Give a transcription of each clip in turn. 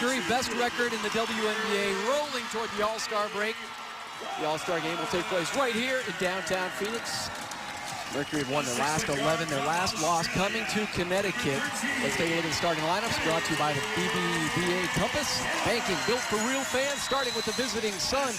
Mercury, best record in the WNBA, rolling toward the All-Star break. The All-Star game will take place right here in downtown Phoenix. Mercury have won their last 11, their last loss coming to Connecticut. Let's take a look at the starting lineups brought to you by the BBVA Compass. Banking built for real fans, starting with the visiting Sun.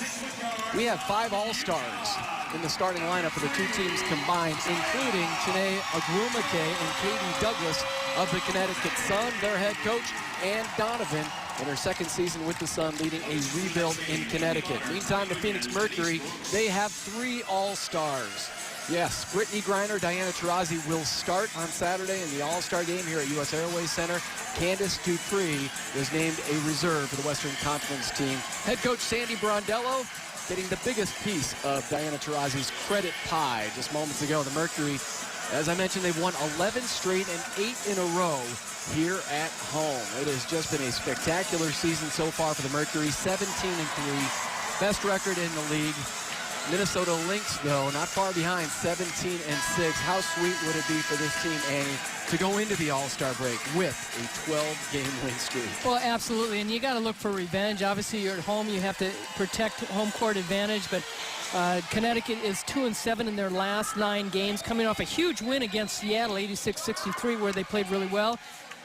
We have 5 All-Stars in the starting lineup for the two teams combined, including Chene Agrumake and Katie Douglas of the Connecticut Sun, their head coach, and Donovan in her second season with the Sun, leading a rebuild in Connecticut. Meantime, the Phoenix Mercury, they have 3 All-Stars. Yes, Brittany Griner, Diana Taurasi will start on Saturday in the All-Star game here at US Airways Center. Candace Dupree was named a reserve for the Western Conference team. Head coach Sandy Brondello getting the biggest piece of Diana Taurasi's credit pie. Just moments ago, the Mercury, as I mentioned, they've won 11 straight and 8 in a row here at home. It has just been a spectacular season so far for the Mercury, 17-3, best record in the league. Minnesota Lynx, though, not far behind, 17-6. How sweet would it be for this team, Annie, to go into the All-Star break with a 12-game win streak? Well, absolutely, and you got to look for revenge. Obviously, you're at home. You have to protect home court advantage, but Connecticut is 2-7 in their last 9 games, coming off a huge win against Seattle, 86-63, where they played really well.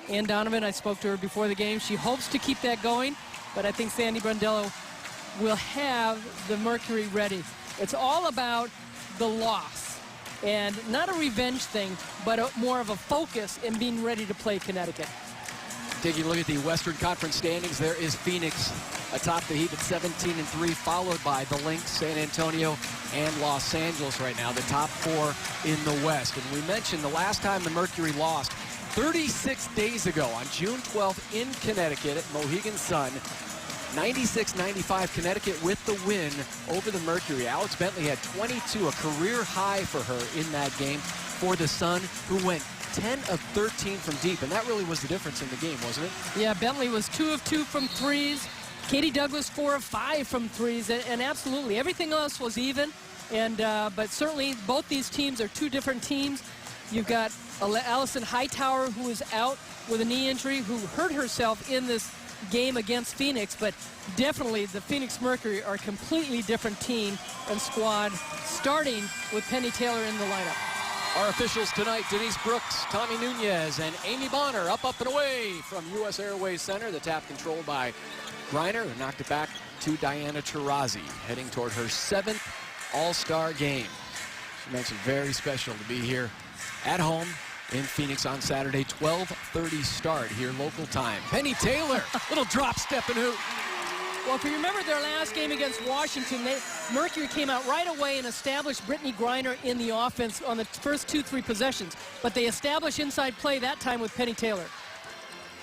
Ann Donovan, I spoke to her before the game. She hopes to keep that going, but I think Sandy Brondello will have the Mercury ready. It's all about the loss, and not a revenge thing, but more of a focus in being ready to play Connecticut. Taking a look at the Western Conference standings, there is Phoenix atop the heap at 17-3, followed by the Lynx, San Antonio, and Los Angeles right now, the top 4 in the West. And we mentioned the last time the Mercury lost 36 days ago on June 12th in Connecticut at Mohegan Sun. 96-95 Connecticut with the win over the Mercury. Alex Bentley had 22, a career high for her in that game for the Sun, who went 10 of 13 from deep, and that really was the difference in the game, wasn't it? Yeah, Bentley was 2 of 2 from threes. Katie Douglas 4 of 5 from threes, and absolutely everything else was even. And but certainly both these teams are 2 different teams. You've got Allison Hightower, who is out with a knee injury, who hurt herself in this game against Phoenix, but definitely the Phoenix Mercury are a completely different team and squad, starting with Penny Taylor in the lineup. Our officials tonight, Denise Brooks, Tommy Nunez, and Amy Bonner up and away from US Airways Center. The tap controlled by Griner, who knocked it back to Diana Taurasi, heading toward her 7th All-Star game. She makes it very special to be here at home in Phoenix on Saturday, 12:30 start here local time. Penny Taylor, little drop step and hoop. Well, if you remember their last game against Washington, Mercury came out right away and established Brittany Griner in the offense on the first 2-3 possessions, but they established inside play that time with Penny Taylor.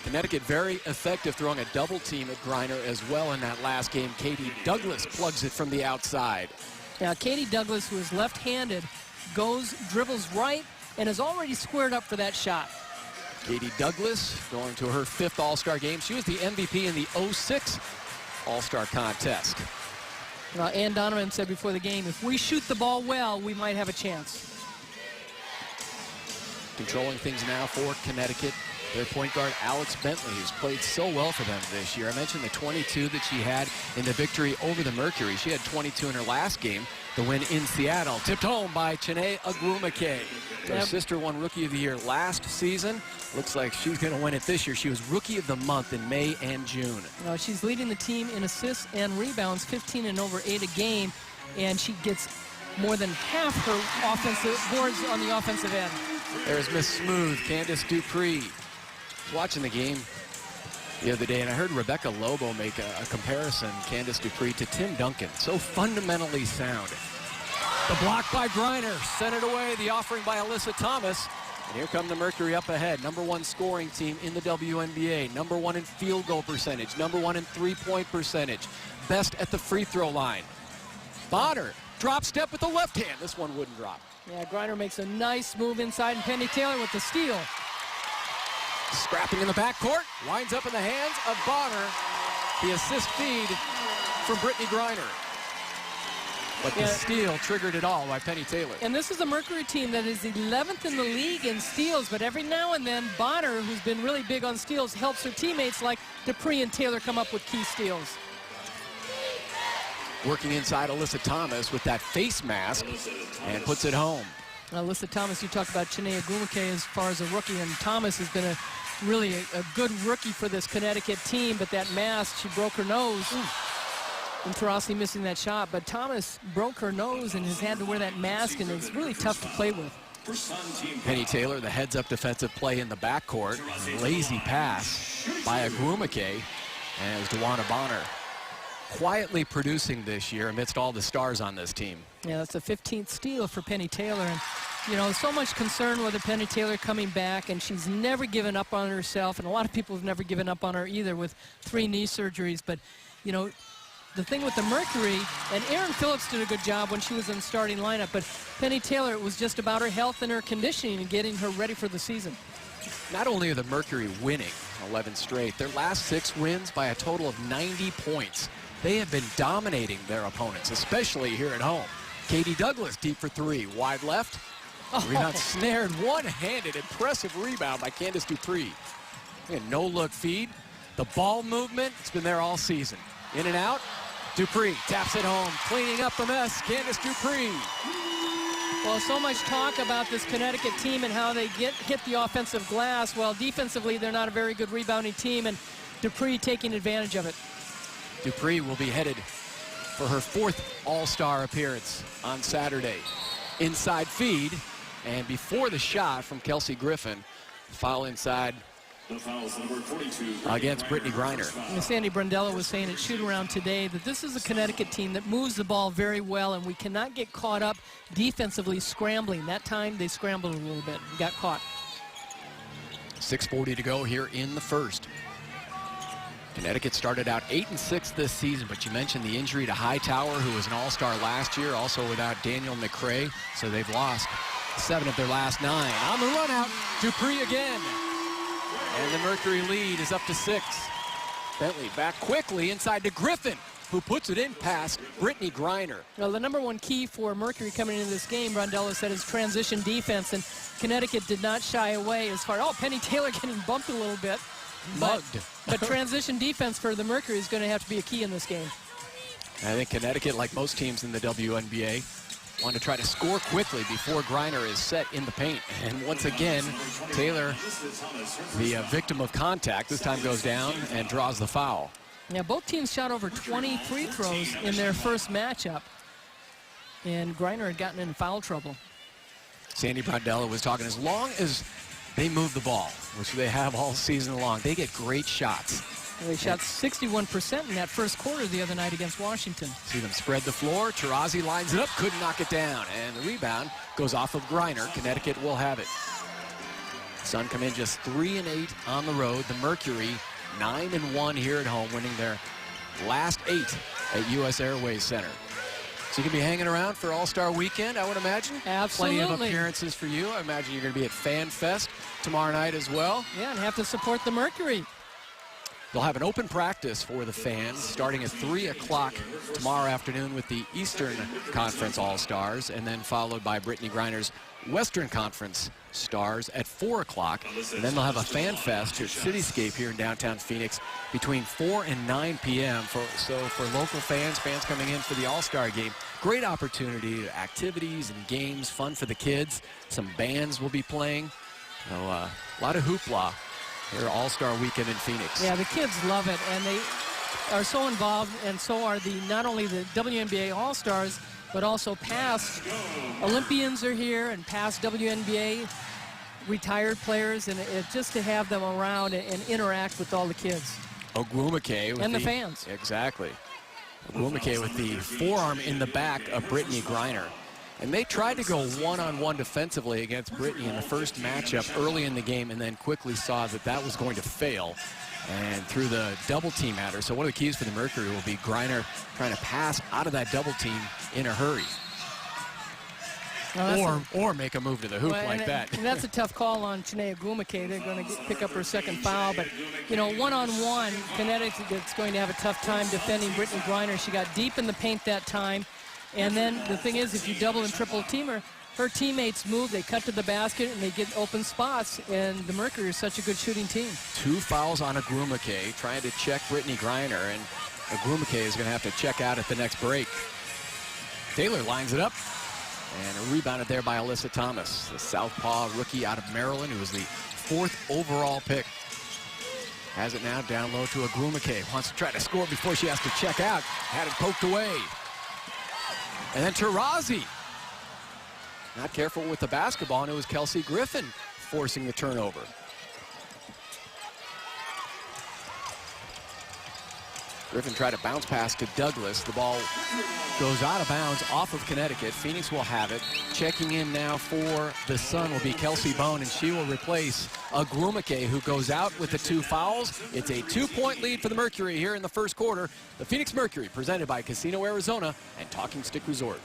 Connecticut very effective throwing a double team at Griner as well in that last game. Katie Douglas plugs it from the outside. Now, Katie Douglas, who is left-handed, dribbles right, and is already squared up for that shot. Katie Douglas going to her 5th All-Star game. She was the MVP in the 06 All-Star contest. Ann Donovan said before the game, if we shoot the ball well, we might have a chance. Controlling things now for Connecticut. Their point guard, Alex Bentley, who's played so well for them this year. I mentioned the 22 that she had in the victory over the Mercury. She had 22 in her last game, the win in Seattle. Tipped home by Chene Agrumake. Her sister won Rookie of the Year last season. Looks like she's going to win it this year. She was Rookie of the Month in May and June. She's leading the team in assists and rebounds, 15 and over 8 a game, and she gets more than half her offensive boards on the offensive end. There's Miss Smooth, Candace Dupree. Watching the game the other day, and I heard Rebecca Lobo make a comparison, Candace Dupree, to Tim Duncan. So fundamentally sound. The block by Griner, sent it away, the offering by Alyssa Thomas. And here come the Mercury up ahead. #1 scoring team in the WNBA. #1 in field goal percentage. #1 in three-point percentage. Best at the free throw line. Bonner, drop step with the left hand. This one wouldn't drop. Yeah, Griner makes a nice move inside, and Penny Taylor with the steal. Scrapping in the backcourt, winds up in the hands of Bonner. The assist feed from Brittany Griner. But the steal triggered it all by Penny Taylor. And this is a Mercury team that is 11th in the league in steals, but every now and then Bonner, who's been really big on steals, helps her teammates like Dupree and Taylor come up with key steals. Working inside Alyssa Thomas with that face mask and puts it home. Alyssa Thomas, you talked about Chinea Gumake as far as a rookie, and Thomas has been really a good rookie for this Connecticut team, but that mask, she broke her nose. And Taurasi missing that shot, but Thomas broke her nose and has had to wear that mask, and it's really tough to play with. Penny Taylor, the heads-up defensive play in the backcourt. Lazy pass by Agumake, and it was DeWanna Bonner quietly producing this year amidst all the stars on this team. Yeah, that's the 15th steal for Penny Taylor. And, you know, so much concern with Penny Taylor coming back, and she's never given up on herself, and a lot of people have never given up on her either with 3 knee surgeries. But, you know, the thing with the Mercury, and Erin Phillips did a good job when she was in the starting lineup, but Penny Taylor, it was just about her health and her conditioning and getting her ready for the season. Not only are the Mercury winning 11 straight, their last 6 wins by a total of 90 points. They have been dominating their opponents, especially here at home. Katie Douglas deep for 3, wide left. Rebound snared, one-handed, impressive rebound by Candace Dupree. No-look feed. The ball movement, it's been there all season. In and out, Dupree taps it home, cleaning up the mess, Candace Dupree. Well, so much talk about this Connecticut team and how they hit the offensive glass. Well, defensively, they're not a very good rebounding team, and Dupree taking advantage of it. Dupree will be headed for her 4th All-Star appearance on Saturday. Inside feed, and before the shot from Kelsey Griffin, foul inside against Brittany Griner. And Sandy Brundello was saying at shoot-around today that this is a Connecticut team that moves the ball very well, and we cannot get caught up defensively scrambling. That time they scrambled a little bit and got caught. 6:40 to go here in the first. Connecticut started out 8-6 this season, but you mentioned the injury to Hightower, who was an All-Star last year, also without Daniel McCrae, so they've lost 7 of their last 9. On the run out, Dupree again. And the Mercury lead is up to 6. Bentley back quickly inside to Griffin, who puts it in past Brittany Griner. Well, the #1 key for Mercury coming into this game, Rondello said, is transition defense, and Connecticut did not shy away as far. Penny Taylor getting bumped a little bit. Mugged. But transition defense for the Mercury is going to have to be a key in this game. I think Connecticut, like most teams in the WNBA, want to try to score quickly before Griner is set in the paint. And once again, Taylor, the victim of contact, this time goes down and draws the foul. Now, both teams shot over 20 free throws in their first matchup, and Griner had gotten in foul trouble. Sandy Brundello was talking, as long as they move the ball, which they have all season long, they get great shots. Well, they shot 61% in that first quarter the other night against Washington. See them spread the floor. Taurasi lines it up, couldn't knock it down. And the rebound goes off of Griner. Connecticut will have it. Sun come in just 3-8 on the road. The Mercury 9-1 here at home, winning their last 8 at U.S. Airways Center. So you can be hanging around for All-Star Weekend, I would imagine. Absolutely. Plenty of appearances for you. I imagine you're going to be at Fan Fest tomorrow night as well. Yeah, and have to support the Mercury. They'll have an open practice for the fans starting at 3 o'clock tomorrow afternoon with the Eastern Conference All-Stars, and then followed by Brittany Griner's Western Conference Stars at 4 o'clock. And then they'll have a Fan Fest at Cityscape here in downtown Phoenix between 4 and 9 p.m. So for local fans coming in for the All-Star game, great opportunity, activities and games, fun for the kids. Some bands will be playing. So a lot of hoopla here All-Star Weekend in Phoenix. Yeah, the kids love it, and they are so involved, and so are not only the WNBA All-Stars, but also past Olympians are here and past WNBA retired players, and just to have them around and interact with all the kids. Ogwumike. And the fans. Exactly. Ogwumike with the forearm in the back of Brittany Griner. And they tried to go one-on-one defensively against Brittany in the first matchup early in the game, and then quickly saw that was going to fail and threw the double team at her. So one of the keys for the Mercury will be Griner trying to pass out of that double team in a hurry. Or make a move to the hoop like that. And that's a tough call on Chinea Gumake. They're going to pick up her second foul. But, you know, one-on-one, Connecticut's going to have a tough time defending Brittany Griner. She got deep in the paint that time. And then the thing is, if you double and triple team her, her teammates move, they cut to the basket, and they get open spots, and the Mercury is such a good shooting team. 2 fouls on Agrumake, trying to check Brittany Griner, and Agrumake is going to have to check out at the next break. Taylor lines it up, and rebounded there by Alyssa Thomas, the southpaw rookie out of Maryland, who was the 4th overall pick. Has it now down low to Agrumake. Wants to try to score before she has to check out. Had it poked away. And then Taurasi. Not careful with the basketball, and it was Kelsey Griffin forcing the turnover. Griffin tried to bounce pass to Douglas. The ball goes out of bounds off of Connecticut. Phoenix will have it. Checking in now for the Sun will be Kelsey Bone, and she will replace Agrumake, who goes out with the 2 fouls. It's a 2-point lead for the Mercury here in the first quarter. The Phoenix Mercury, presented by Casino Arizona and Talking Stick Resort.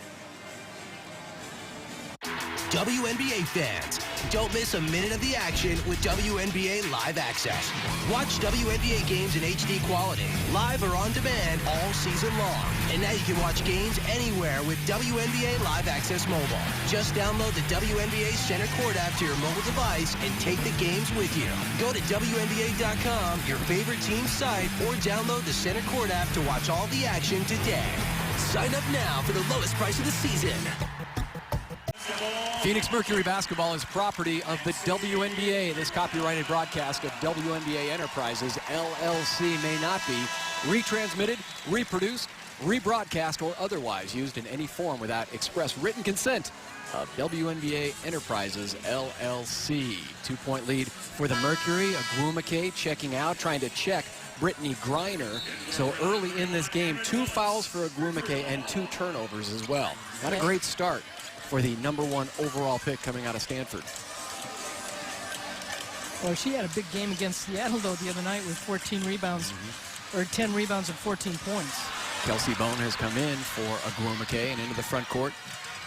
WNBA fans, don't miss a minute of the action with WNBA Live Access. Watch WNBA games in HD quality, live or on demand all season long. And now you can watch games anywhere with WNBA Live Access Mobile. Just download the WNBA Center Court app to your mobile device and take the games with you. Go to WNBA.com, your favorite team's site, or download the Center Court app to watch all the action today. Sign up now for the lowest price of the season. Phoenix Mercury basketball is property of the WNBA. This copyrighted broadcast of WNBA Enterprises, LLC, may not be retransmitted, reproduced, rebroadcast, or otherwise used in any form without express written consent of WNBA Enterprises, LLC. 2-point lead for the Mercury. Agrumake checking out, trying to check Brittany Griner. So early in this game, 2 fouls for Agrumake and 2 turnovers as well. Not a great start for the #1 overall pick coming out of Stanford. Well, she had a big game against Seattle, though, the other night with 14 rebounds, or 10 rebounds and 14 points. Kelsey Bone has come in for Agrumake, and into the front court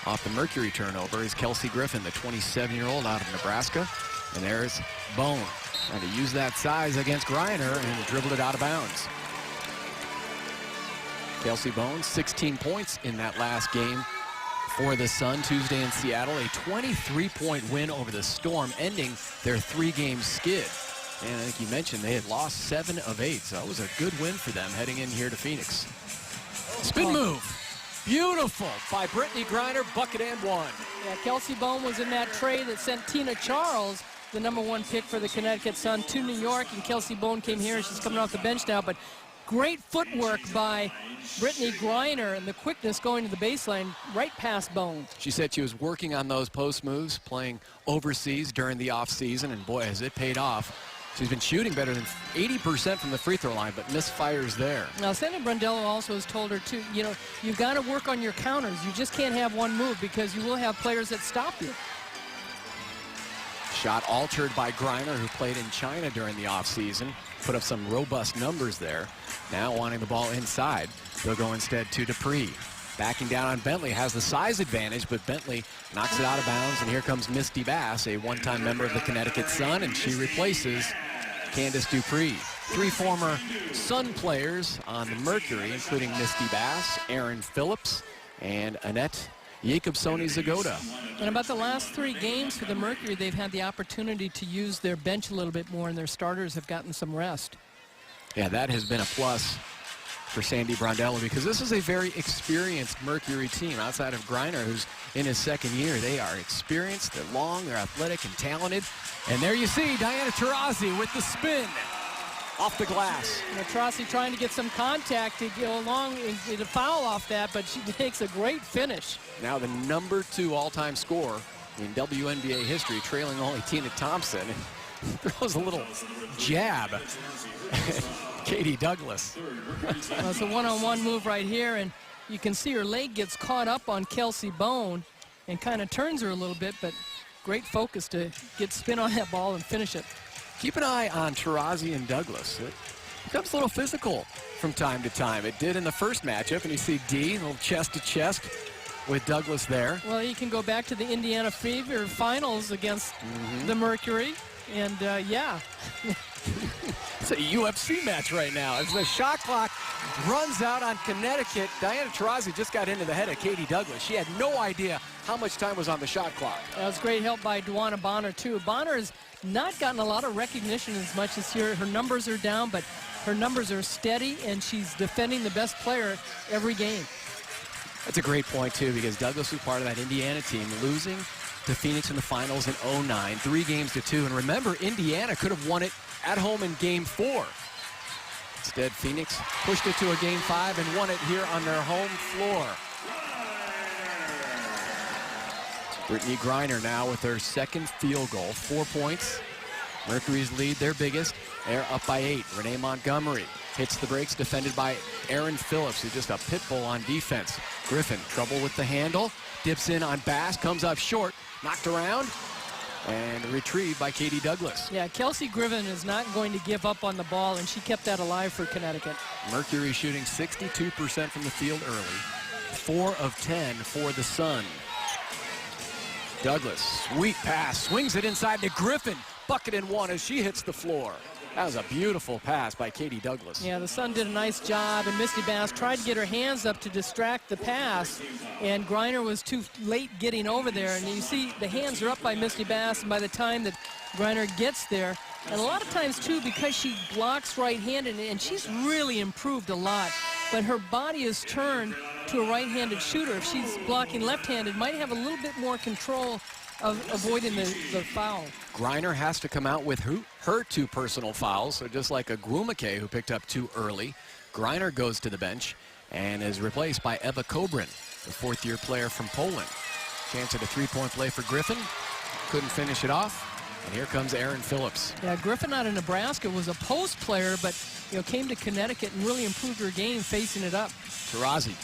off the Mercury turnover is Kelsey Griffin, the 27-year-old out of Nebraska. And there's Bone trying to use that size against Griner and dribbled it out of bounds. Kelsey Bone, 16 points in that last game for the Sun Tuesday in Seattle. A 23-point win over the Storm, ending their 3-game skid. And I think you mentioned they had lost 7 of 8, so that was a good win for them heading in here to Phoenix. Spin move. Beautiful by Brittany Griner, bucket and 1. Yeah, Kelsey Bone was in that trade that sent Tina Charles, the #1 pick for the Connecticut Sun, to New York, and Kelsey Bone came here, and she's coming off the bench now, but great footwork by Brittany Griner and the quickness going to the baseline right past Bone. She said she was working on those post moves, playing overseas during the offseason, and boy, has it paid off. She's been shooting better than 80% from the free throw line, but misfires there. Now, Sandy Brondello also has told her, too, you know, you've got to work on your counters. You just can't have one move because you will have players that stop you. Shot altered by Griner, who played in China during the offseason. Put up some robust numbers there. Now wanting the ball inside, they'll go instead to Dupree. Backing down on Bentley, has the size advantage, but Bentley knocks it out of bounds, and here comes Misty Bass, a one-time member of the Connecticut Sun, and she replaces Candace Dupree. 3 former Sun players on the Mercury, including Misty Bass, Aaron Phillips, and Annette Jacobsoni-Zagoda. And about the last 3 games for the Mercury, they've had the opportunity to use their bench a little bit more, and their starters have gotten some rest. Yeah, that has been a plus for Sandy Brondello, because this is a very experienced Mercury team. Outside of Griner, who's in his 2nd year, they are experienced, they're long, they're athletic and talented. And there you see Diana Taurasi with the spin off the glass. Taurasi trying to get some contact to go along and get a foul off that, but she makes a great finish. Now the #2 all-time scorer in WNBA history, trailing only Tina Thompson. And throws a little jab at Katie Douglas. Well, it's a one-on-one move right here, and you can see her leg gets caught up on Kelsey Bone and kind of turns her a little bit, but great focus to get spin on that ball and finish it. Keep an eye on Taurasi and Douglas. It becomes a little physical from time to time. It did in the first matchup, and you see D, a little chest-to-chest with Douglas there. Well, you can go back to the Indiana Fever finals against the Mercury, and yeah. It's a UFC match right now. As the shot clock runs out on Connecticut, Diana Taurasi just got into the head of Katie Douglas. She had no idea how much time was on the shot clock. That was great help by Duana Bonner, too. Bonner has not gotten a lot of recognition as much as here. Her numbers are down, but her numbers are steady, and she's defending the best player every game. That's a great point, too, because Douglas was part of that Indiana team, losing to Phoenix in the finals in 09, 3-2. And remember, Indiana could have won it at home in Game 4. Instead, Phoenix pushed it to a Game 5 and won it here on their home floor. Brittany Griner now with her second field goal, 4 points. Mercury's lead, their biggest. They're up by 8. Renee Montgomery hits the brakes, defended by Erin Phillips, who's just a pit bull on defense. Griffin, trouble with the handle, dips in on Bass, comes up short, knocked around, and retrieved by Katie Douglas. Yeah, Kelsey Griffin is not going to give up on the ball, and she kept that alive for Connecticut. Mercury shooting 62% from the field early, 4 of 10 for the Sun. Douglas, sweet pass, swings it inside to Griffin. Bucket and one as she hits the floor. That was a beautiful pass by Katie Douglas. Yeah, the Sun did a nice job, and Misty Bass tried to get her hands up to distract the pass, and Griner was too late getting over there. And you see the hands are up by Misty Bass, and by the time that Griner gets there, and a lot of times, too, because she blocks right-handed, and she's really improved a lot, but her body is turned to a right-handed shooter. If she's blocking left-handed, might have a little bit more control of avoiding the foul. Griner has to come out with her 2 personal fouls, so just like Agwumake, who picked up 2 early, Griner goes to the bench and is replaced by Eva Kobrin, the 4th-year player from Poland. Chance at a 3-point play for Griffin. Couldn't finish it off. And here comes Erin Phillips. Yeah, Griffin out of Nebraska was a post player, but came to Connecticut and really improved her game facing it up. Taurasi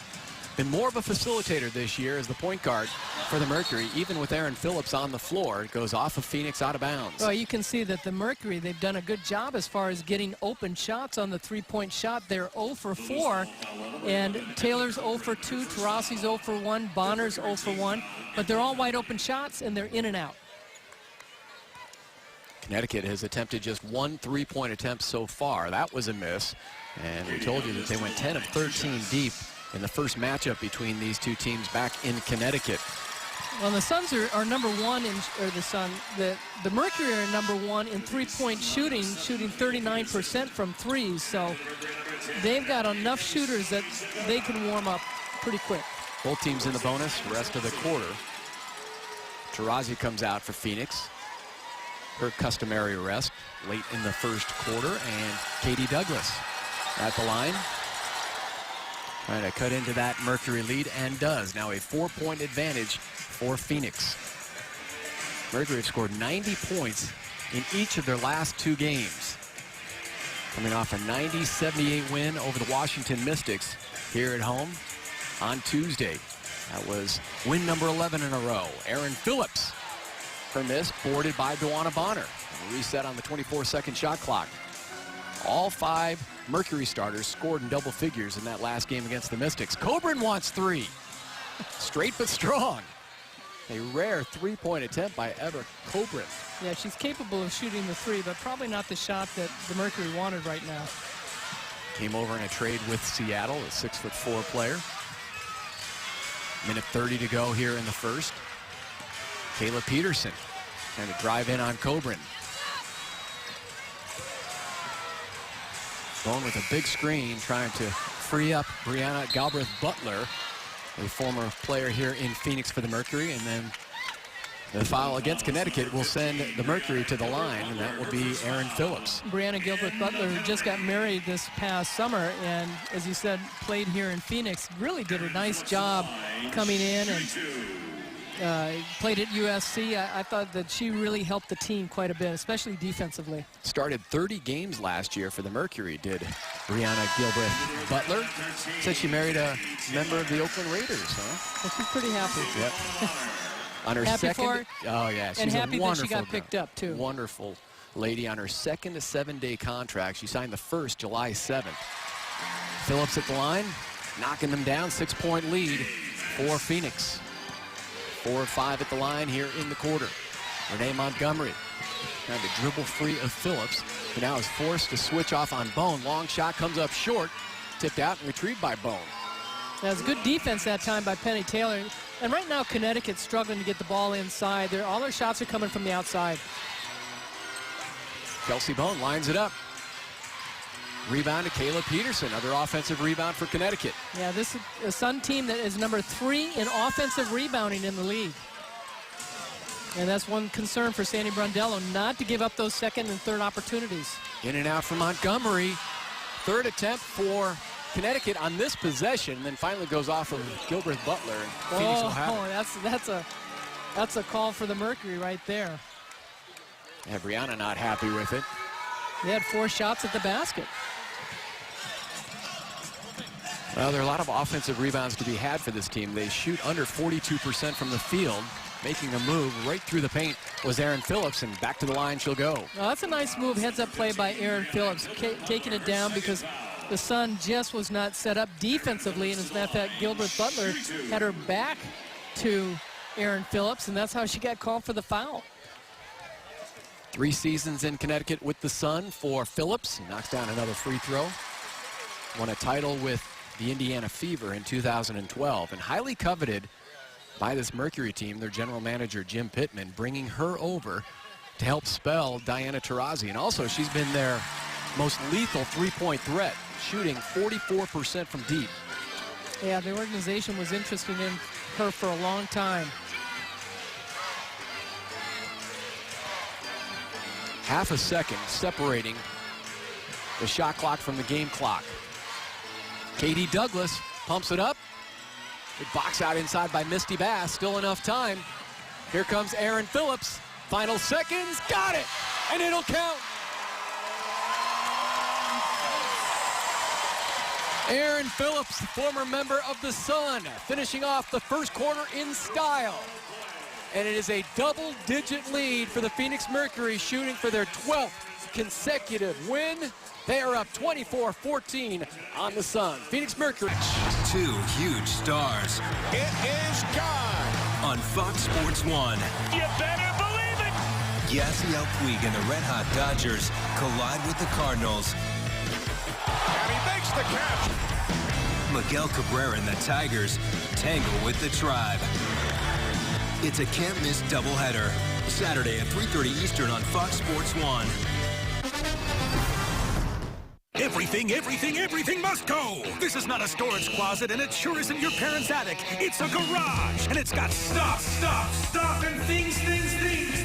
been more of a facilitator this year as the point guard for the Mercury, even with Erin Phillips on the floor. It goes off of Phoenix out of bounds. Well, you can see that the Mercury, they've done a good job as far as getting open shots on the 3-point shot. They're 0 for 4, and Taylor's 0 for 2, Taurasi's 0 for 1, Bonner's 0 for 1, but they're all wide open shots, and they're in and out. Connecticut has attempted just 1 3-point attempt so far. That was a miss, and we told you that they went 10 of 13 deep in the first matchup between these two teams back in Connecticut. Well, the Suns are number 1 in, or the Mercury are number 1 in 3-point shooting 39% from threes. So they've got enough shooters that they can warm up pretty quick. Both teams in the bonus, rest of the quarter. Taurasi comes out for Phoenix. Her customary rest late in the first quarter, and Katie Douglas at the line. Trying to cut into that Mercury lead, and does. Now a 4-point advantage for Phoenix. Mercury have scored 90 points in each of their last 2 games. Coming off a 90-78 win over the Washington Mystics here at home on Tuesday. That was win number 11 in a row. Erin Phillips, her miss, boarded by Duana Bonner. A reset on the 24-second shot clock. All 5 Mercury starters scored in double figures in that last game against the Mystics. Kobrin wants 3. Straight but strong. A rare 3-point attempt by Eva Kobrin. Yeah, she's capable of shooting the 3, but probably not the shot that the Mercury wanted right now. Came over in a trade with Seattle, a 6'4" player. Minute 30 to go here in the first. Kayla Peterson trying to drive in on Kobrin. Going with a big screen, trying to free up Brianna Galbraith-Butler, a former player here in Phoenix for the Mercury. And then the foul against Connecticut will send the Mercury to the line, and that will be Erin Phillips. Brianna Galbraith-Butler, who just got married this past summer, and as you said, played here in Phoenix, really did a nice job coming in and played at USC. I thought that she really helped the team quite a bit, especially defensively. Started 30 games last year for the Mercury, did Brianna Galbraith-Butler. Said she married a member of the Oakland Raiders, huh? Well, she's pretty happy. Yep. On her happy second, for her, oh yeah, she's and happy a that wonderful she got girl. picked up too. Wonderful lady on her 2nd 7-day contract. She signed the first July 7th. Phillips at the line, knocking them down. 6-point lead for Phoenix. 4 of 5 at the line here in the quarter. Renee Montgomery trying to dribble free of Phillips, who now is forced to switch off on Bone. Long shot comes up short, tipped out and retrieved by Bone. That was good defense that time by Penny Taylor. And right now, Connecticut's struggling to get the ball inside. All their shots are coming from the outside. Kelsey Bone lines it up. Rebound to Kayla Peterson, another offensive rebound for Connecticut. Yeah, this is a Sun team that is number 3 in offensive rebounding in the league. And that's one concern for Sandy Brundello, not to give up those second and third opportunities. In and out from Montgomery. Third attempt for Connecticut on this possession, and then finally goes off of Gilbert Butler. And Phoenix will have it. That's a call for the Mercury right there. Yeah, Brianna not happy with it. They had 4 shots at the basket. Well, there are a lot of offensive rebounds to be had for this team. They shoot under 42% from the field. Making a move right through the paint was Aaron Phillips, and back to the line she'll go. Well, that's a nice move, heads-up play by Aaron Phillips, taking it down because the Sun just was not set up defensively, and as a matter of fact, Gilbert Butler had her back to Aaron Phillips, and that's how she got called for the foul. 3 seasons in Connecticut with the Sun for Phillips. He knocks down another free throw. Won a title with the Indiana Fever in 2012, and highly coveted by this Mercury team, their general manager, Jim Pittman, bringing her over to help spell Diana Taurasi. And also, she's been their most lethal three-point threat, shooting 44% from deep. Yeah, the organization was interested in her for a long time. Half a second separating the shot clock from the game clock. Katie Douglas pumps it up. Good box out inside by Misty Bass. Still enough time. Here comes Aaron Phillips. Final seconds. Got it. And it'll count. Aaron Phillips, former member of the Sun, finishing off the first quarter in style. And it is a double-digit lead for the Phoenix Mercury, shooting for their 12th consecutive win. They are up 24-14 on the Sun. Phoenix Mercury. 2 huge stars. It is gone. On Fox Sports 1. You better believe it. Yasiel Puig and the Red Hot Dodgers collide with the Cardinals. And he makes the catch. Miguel Cabrera and the Tigers tangle with the Tribe. It's a can't-miss doubleheader. Saturday at 3:30 Eastern on Fox Sports 1. Everything must go. This is not a storage closet, and it sure isn't your parents' attic. It's a garage, and it's got stuff, and things.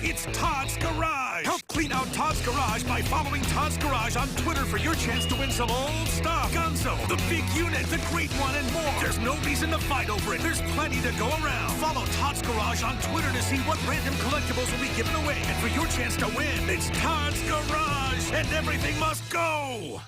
It's Todd's Garage. Help clean out Todd's Garage by following Todd's Garage on Twitter for your chance to win some old stuff. Gunzo, the big unit, the great one, and more. There's no reason to fight over it. There's plenty to go around. Follow Todd's Garage on Twitter to see what random collectibles will be given away. And for your chance to win, it's Todd's Garage, and everything must go.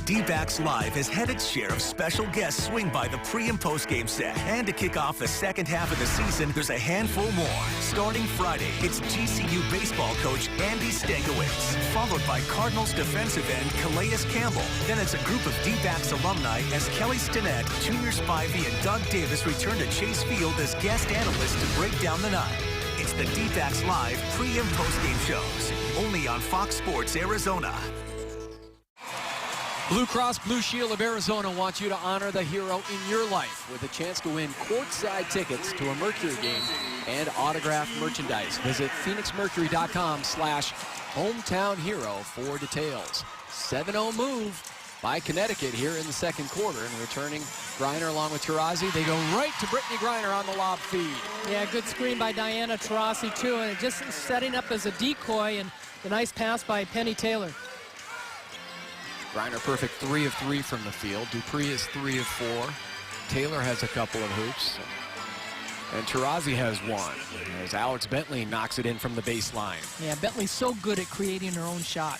D-Backs Live has had its share of special guests swing by the pre- and post-game set. And to kick off the second half of the season, there's a handful more. Starting Friday, it's GCU baseball coach Andy Stankiewicz, followed by Cardinals defensive end Calais Campbell. Then it's a group of D-Backs alumni as Kelly Stinnett, Junior Spivey, and Doug Davis return to Chase Field as guest analysts to break down the night. It's the D-Backs Live pre- and post-game shows, only on Fox Sports Arizona. Blue Cross Blue Shield of Arizona wants you to honor the hero in your life with a chance to win courtside tickets to a Mercury game and autographed merchandise. Visit phoenixmercury.com/hometownhero for details. 7-0 move by Connecticut here in the second quarter, and returning Griner along with Taurasi. They go right to Brittany Griner on the lob feed. Yeah, good screen by Diana Taurasi too, and it just setting up as a decoy, and the nice pass by Penny Taylor. Griner perfect 3 of 3 from the field. Dupree is 3 of 4. Taylor has a couple of hoops. And Taurasi has 1. As Alex Bentley knocks it in from the baseline. Yeah, Bentley's so good at creating her own shot.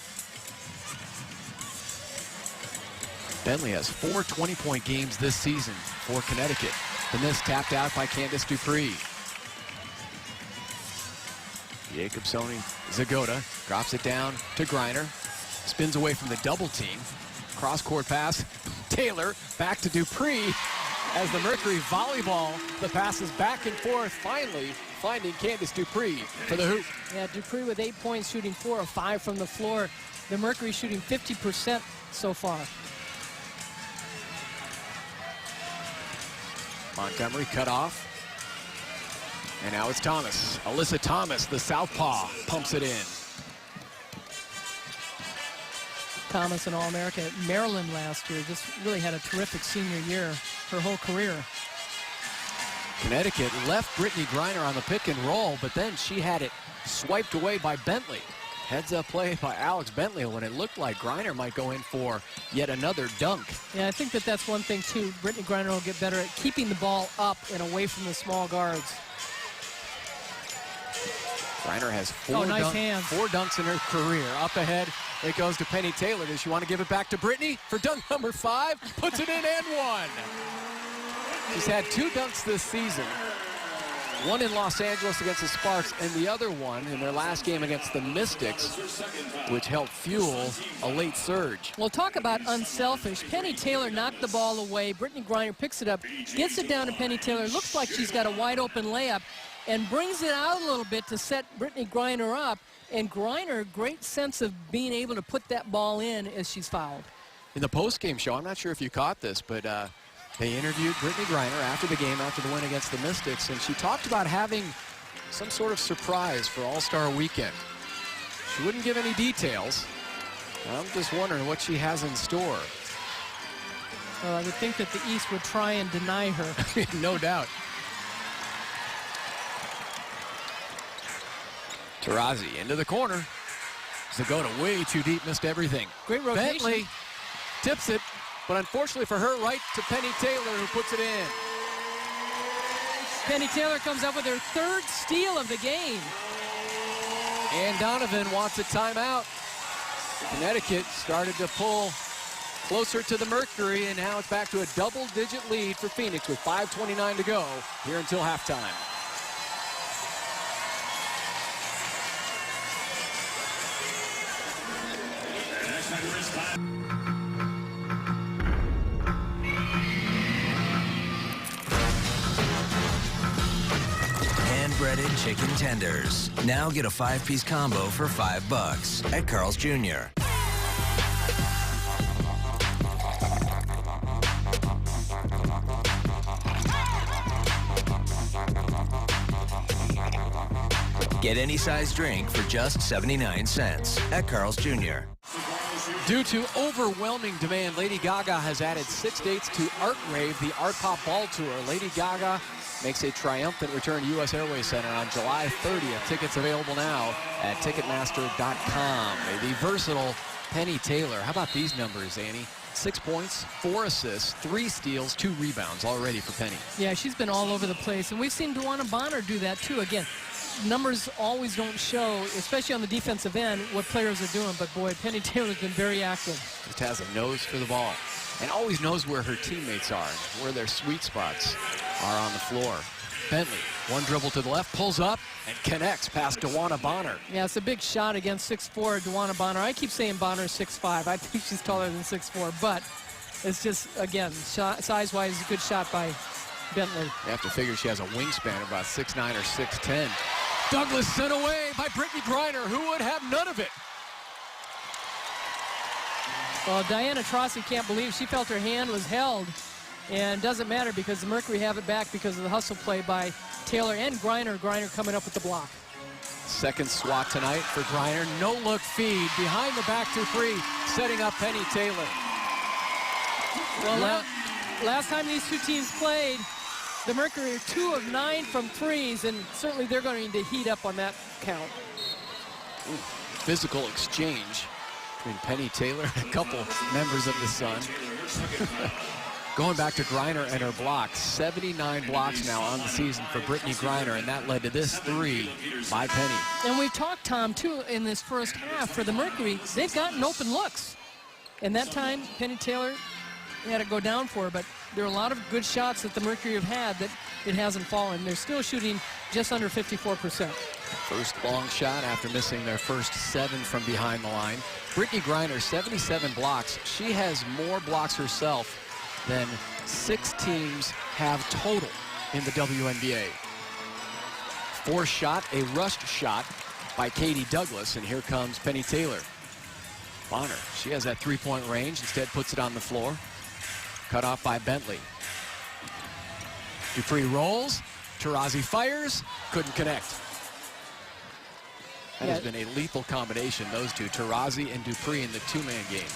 Bentley has 4 20-point games this season for Connecticut. The miss tapped out by Candace Dupree. Jacobsoni Zagoda drops it down to Griner. Spins away from the double team. Cross-court pass. Taylor back to Dupree. As the Mercury volleyball, the passes back and forth. Finally, finding Candace Dupree for the hoop. Yeah, Dupree with 8 points, shooting 4 of 5 from the floor. The Mercury shooting 50% so far. Montgomery cut off. And now it's Thomas. Alyssa Thomas, the southpaw, pumps it in. Thomas, an All-American at Maryland last year, just really had a terrific senior year, her whole career. Connecticut left Brittany Griner on the pick and roll, but then she had it swiped away by Bentley. Heads up play by Alex Bentley when it looked like Griner might go in for yet another dunk. Yeah, I think that's one thing too. Brittany Griner will get better at keeping the ball up and away from the small guards. Griner has four dunks in her career. Up ahead, it goes to Penny Taylor. Does she want to give it back to Brittany for dunk number 5? Puts it in and one. She's had 2 dunks this season. One in Los Angeles against the Sparks, and the other one in their last game against the Mystics, which helped fuel a late surge. Well, talk about unselfish. Penny Taylor knocked the ball away. Brittany Griner picks it up, gets it down to Penny Taylor. Looks like she's got a wide open layup and brings it out a little bit to set Brittany Griner up. And Griner, great sense of being able to put that ball in as she's fouled. In the post-game show, I'm not sure if you caught this, but they interviewed Brittany Griner after the game, after the win against the Mystics, and she talked about having some sort of surprise for All-Star Weekend. She wouldn't give any details. I'm just wondering what she has in store. Well, I would think that the East would try and deny her. No doubt. Taurasi into the corner. Zagota way too deep, missed everything. Great rotation. Bentley tips it, but unfortunately for her, right to Penny Taylor, who puts it in. Penny Taylor comes up with her 3rd steal of the game. And Donovan wants a timeout. Connecticut started to pull closer to the Mercury, and now it's back to a double-digit lead for Phoenix with 5:29 to go here until halftime. Hand-breaded chicken tenders. Now get a 5-piece combo for $5 at Carl's Jr. Get any size drink for just 79 cents at Carl's Jr. Due to overwhelming demand, Lady Gaga has added 6 dates to Art Rave, the Art Pop Ball Tour. Lady Gaga makes a triumphant return to U.S. Airways Center on July 30th. Tickets available now at Ticketmaster.com. The versatile Penny Taylor. How about these numbers, Annie? 6 points, 4 assists, 3 steals, 2 rebounds already for Penny. Yeah, she's been all over the place, and we've seen Duana Bonner do that too. Again, numbers always don't show, especially on the defensive end, what players are doing. But boy, Penny Taylor's been very active. Just has a nose for the ball and always knows where her teammates are, where their sweet spots are on the floor. Bentley, one dribble to the left, pulls up and connects past Duana Bonner. Yeah, it's a big shot against 6'4" Duana Bonner. I keep saying Bonner's 6'5". I think she's taller than 6'4", but it's just, again, size-wise, a good shot by Bentley. You have to figure she has a wingspan of about 6'9" or 6'10". Douglas sent away by Brittany Griner, who would have none of it. Well, Diana Taurasi can't believe she felt her hand was held. And doesn't matter because the Mercury have it back because of the hustle play by Taylor and Griner. Griner coming up with the block. Second swat tonight for Griner. No-look feed behind the back to 3, setting up Penny Taylor. Well, last time these two teams played, the Mercury are 2 of 9 from threes, and certainly they're going to heat up on that count. Physical exchange between Penny Taylor and a couple members of the Sun. Going back to Griner and her blocks, 79 blocks now on the season for Brittany Griner, and that led to this 3 by Penny. And we've talked, Tom, too, in this first half for the Mercury, they've gotten open looks. And that time, Penny Taylor had it go down for her, but there are a lot of good shots that the Mercury have had that it hasn't fallen. They're still shooting just under 54%. First long shot after missing their first 7 from behind the line. Brittany Griner, 77 blocks. She has more blocks herself than 6 teams have total in the WNBA. Forced shot, a rushed shot by Katie Douglas, and here comes Penny Taylor. Bonner, she has that three-point range, instead puts it on the floor. Cut off by Bentley. Dupree rolls, Taurasi fires, couldn't connect. That has been a lethal combination, those two, Taurasi and Dupree in the two-man game.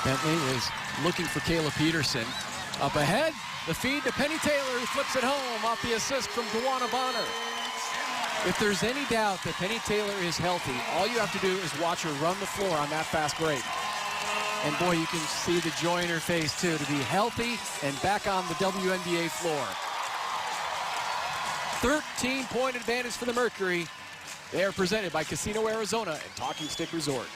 Bentley was looking for Kayla Peterson. Up ahead, the feed to Penny Taylor, who flips it home off the assist from Duana Bonner. If there's any doubt that Penny Taylor is healthy, all you have to do is watch her run the floor on that fast break. And boy, you can see the joy in her face too, to be healthy and back on the WNBA floor. 13-point advantage for the Mercury. They are presented by Casino Arizona and Talking Stick Resort.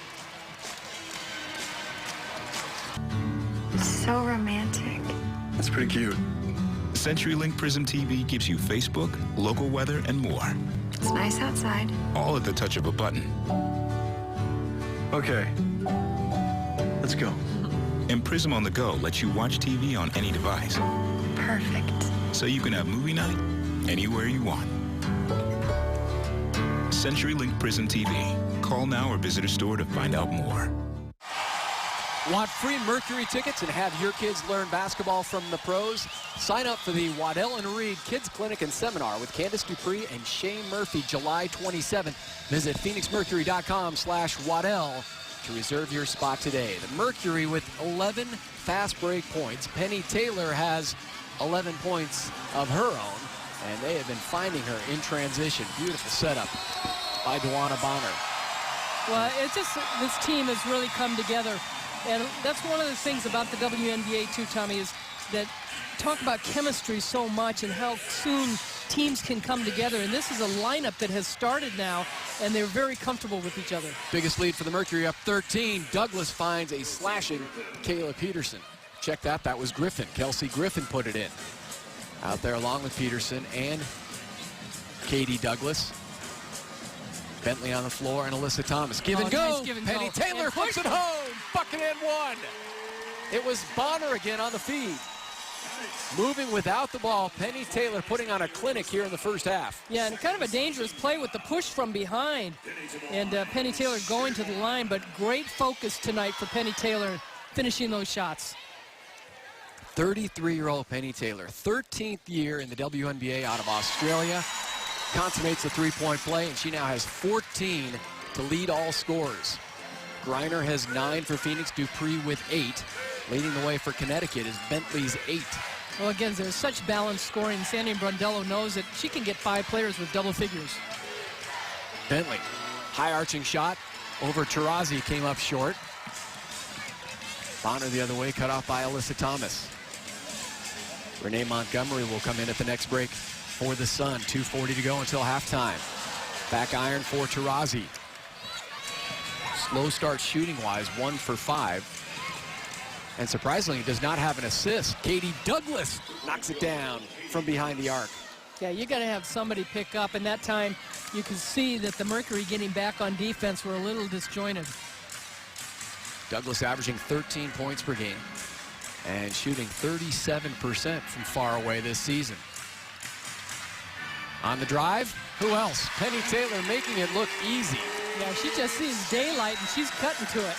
So romantic. That's pretty cute. CenturyLink Prism TV gives you Facebook, local weather, and more. It's nice outside. All at the touch of a button. Okay. Let's go. And Prism on the Go lets you watch TV on any device. Perfect. So you can have movie night anywhere you want. CenturyLink Prism TV. Call now or visit a store to find out more. Want free Mercury tickets and have your kids learn basketball from the pros? Sign up for the Waddell and Reed Kids Clinic and Seminar with Candace Dupree and Shane Murphy, July 27th. Visit phoenixmercury.com/Waddell to reserve your spot today. The Mercury with 11 fast break points. Penny Taylor has 11 points of her own, and they have been finding her in transition. Beautiful setup by Duana Bonner. Well, it's just this team has really come together. And that's one of the things about the WNBA too, Tommy, is that talk about chemistry so much and how soon teams can come together. And this is a lineup that has started now, and they're very comfortable with each other. Biggest lead for the Mercury, up 13. Douglas finds a slashing Kayla Peterson. Check that, that was Griffin. Kelsey Griffin put it in. Out there along with Peterson and Katie Douglas. Bentley on the floor and Alyssa Thomas. Give and go. Nice give and Penny go. Taylor puts it home. Bucket and one. It was Bonner again on the feed. Moving without the ball, Penny Taylor putting on a clinic here in the first half. Yeah, and kind of a dangerous play with the push from behind. And Penny Taylor going to the line, but great focus tonight for Penny Taylor finishing those shots. 33-year-old Penny Taylor, 13th year in the WNBA out of Australia. Consummates the three-point play, and she now has 14 to lead all scorers. Griner has 9 for Phoenix, Dupree with 8. Leading the way for Connecticut is Bentley's 8. Well, again, there's such balanced scoring. Sandy Brundello knows that she can get 5 players with double figures. Bentley, high arching shot over Taurasi, came up short. Bonner the other way, cut off by Alyssa Thomas. Renee Montgomery will come in at the next break for the Sun. 2:40 to go until halftime. Back iron for Taurasi. Slow start shooting-wise, 1 for 5. And surprisingly, does not have an assist. Katie Douglas knocks it down from behind the arc. Yeah, you got to have somebody pick up, and that time you can see that the Mercury getting back on defense were a little disjointed. Douglas averaging 13 points per game and shooting 37% from far away this season. On the drive, who else? Penny Taylor making it look easy. Yeah, she just sees daylight, and she's cutting to it.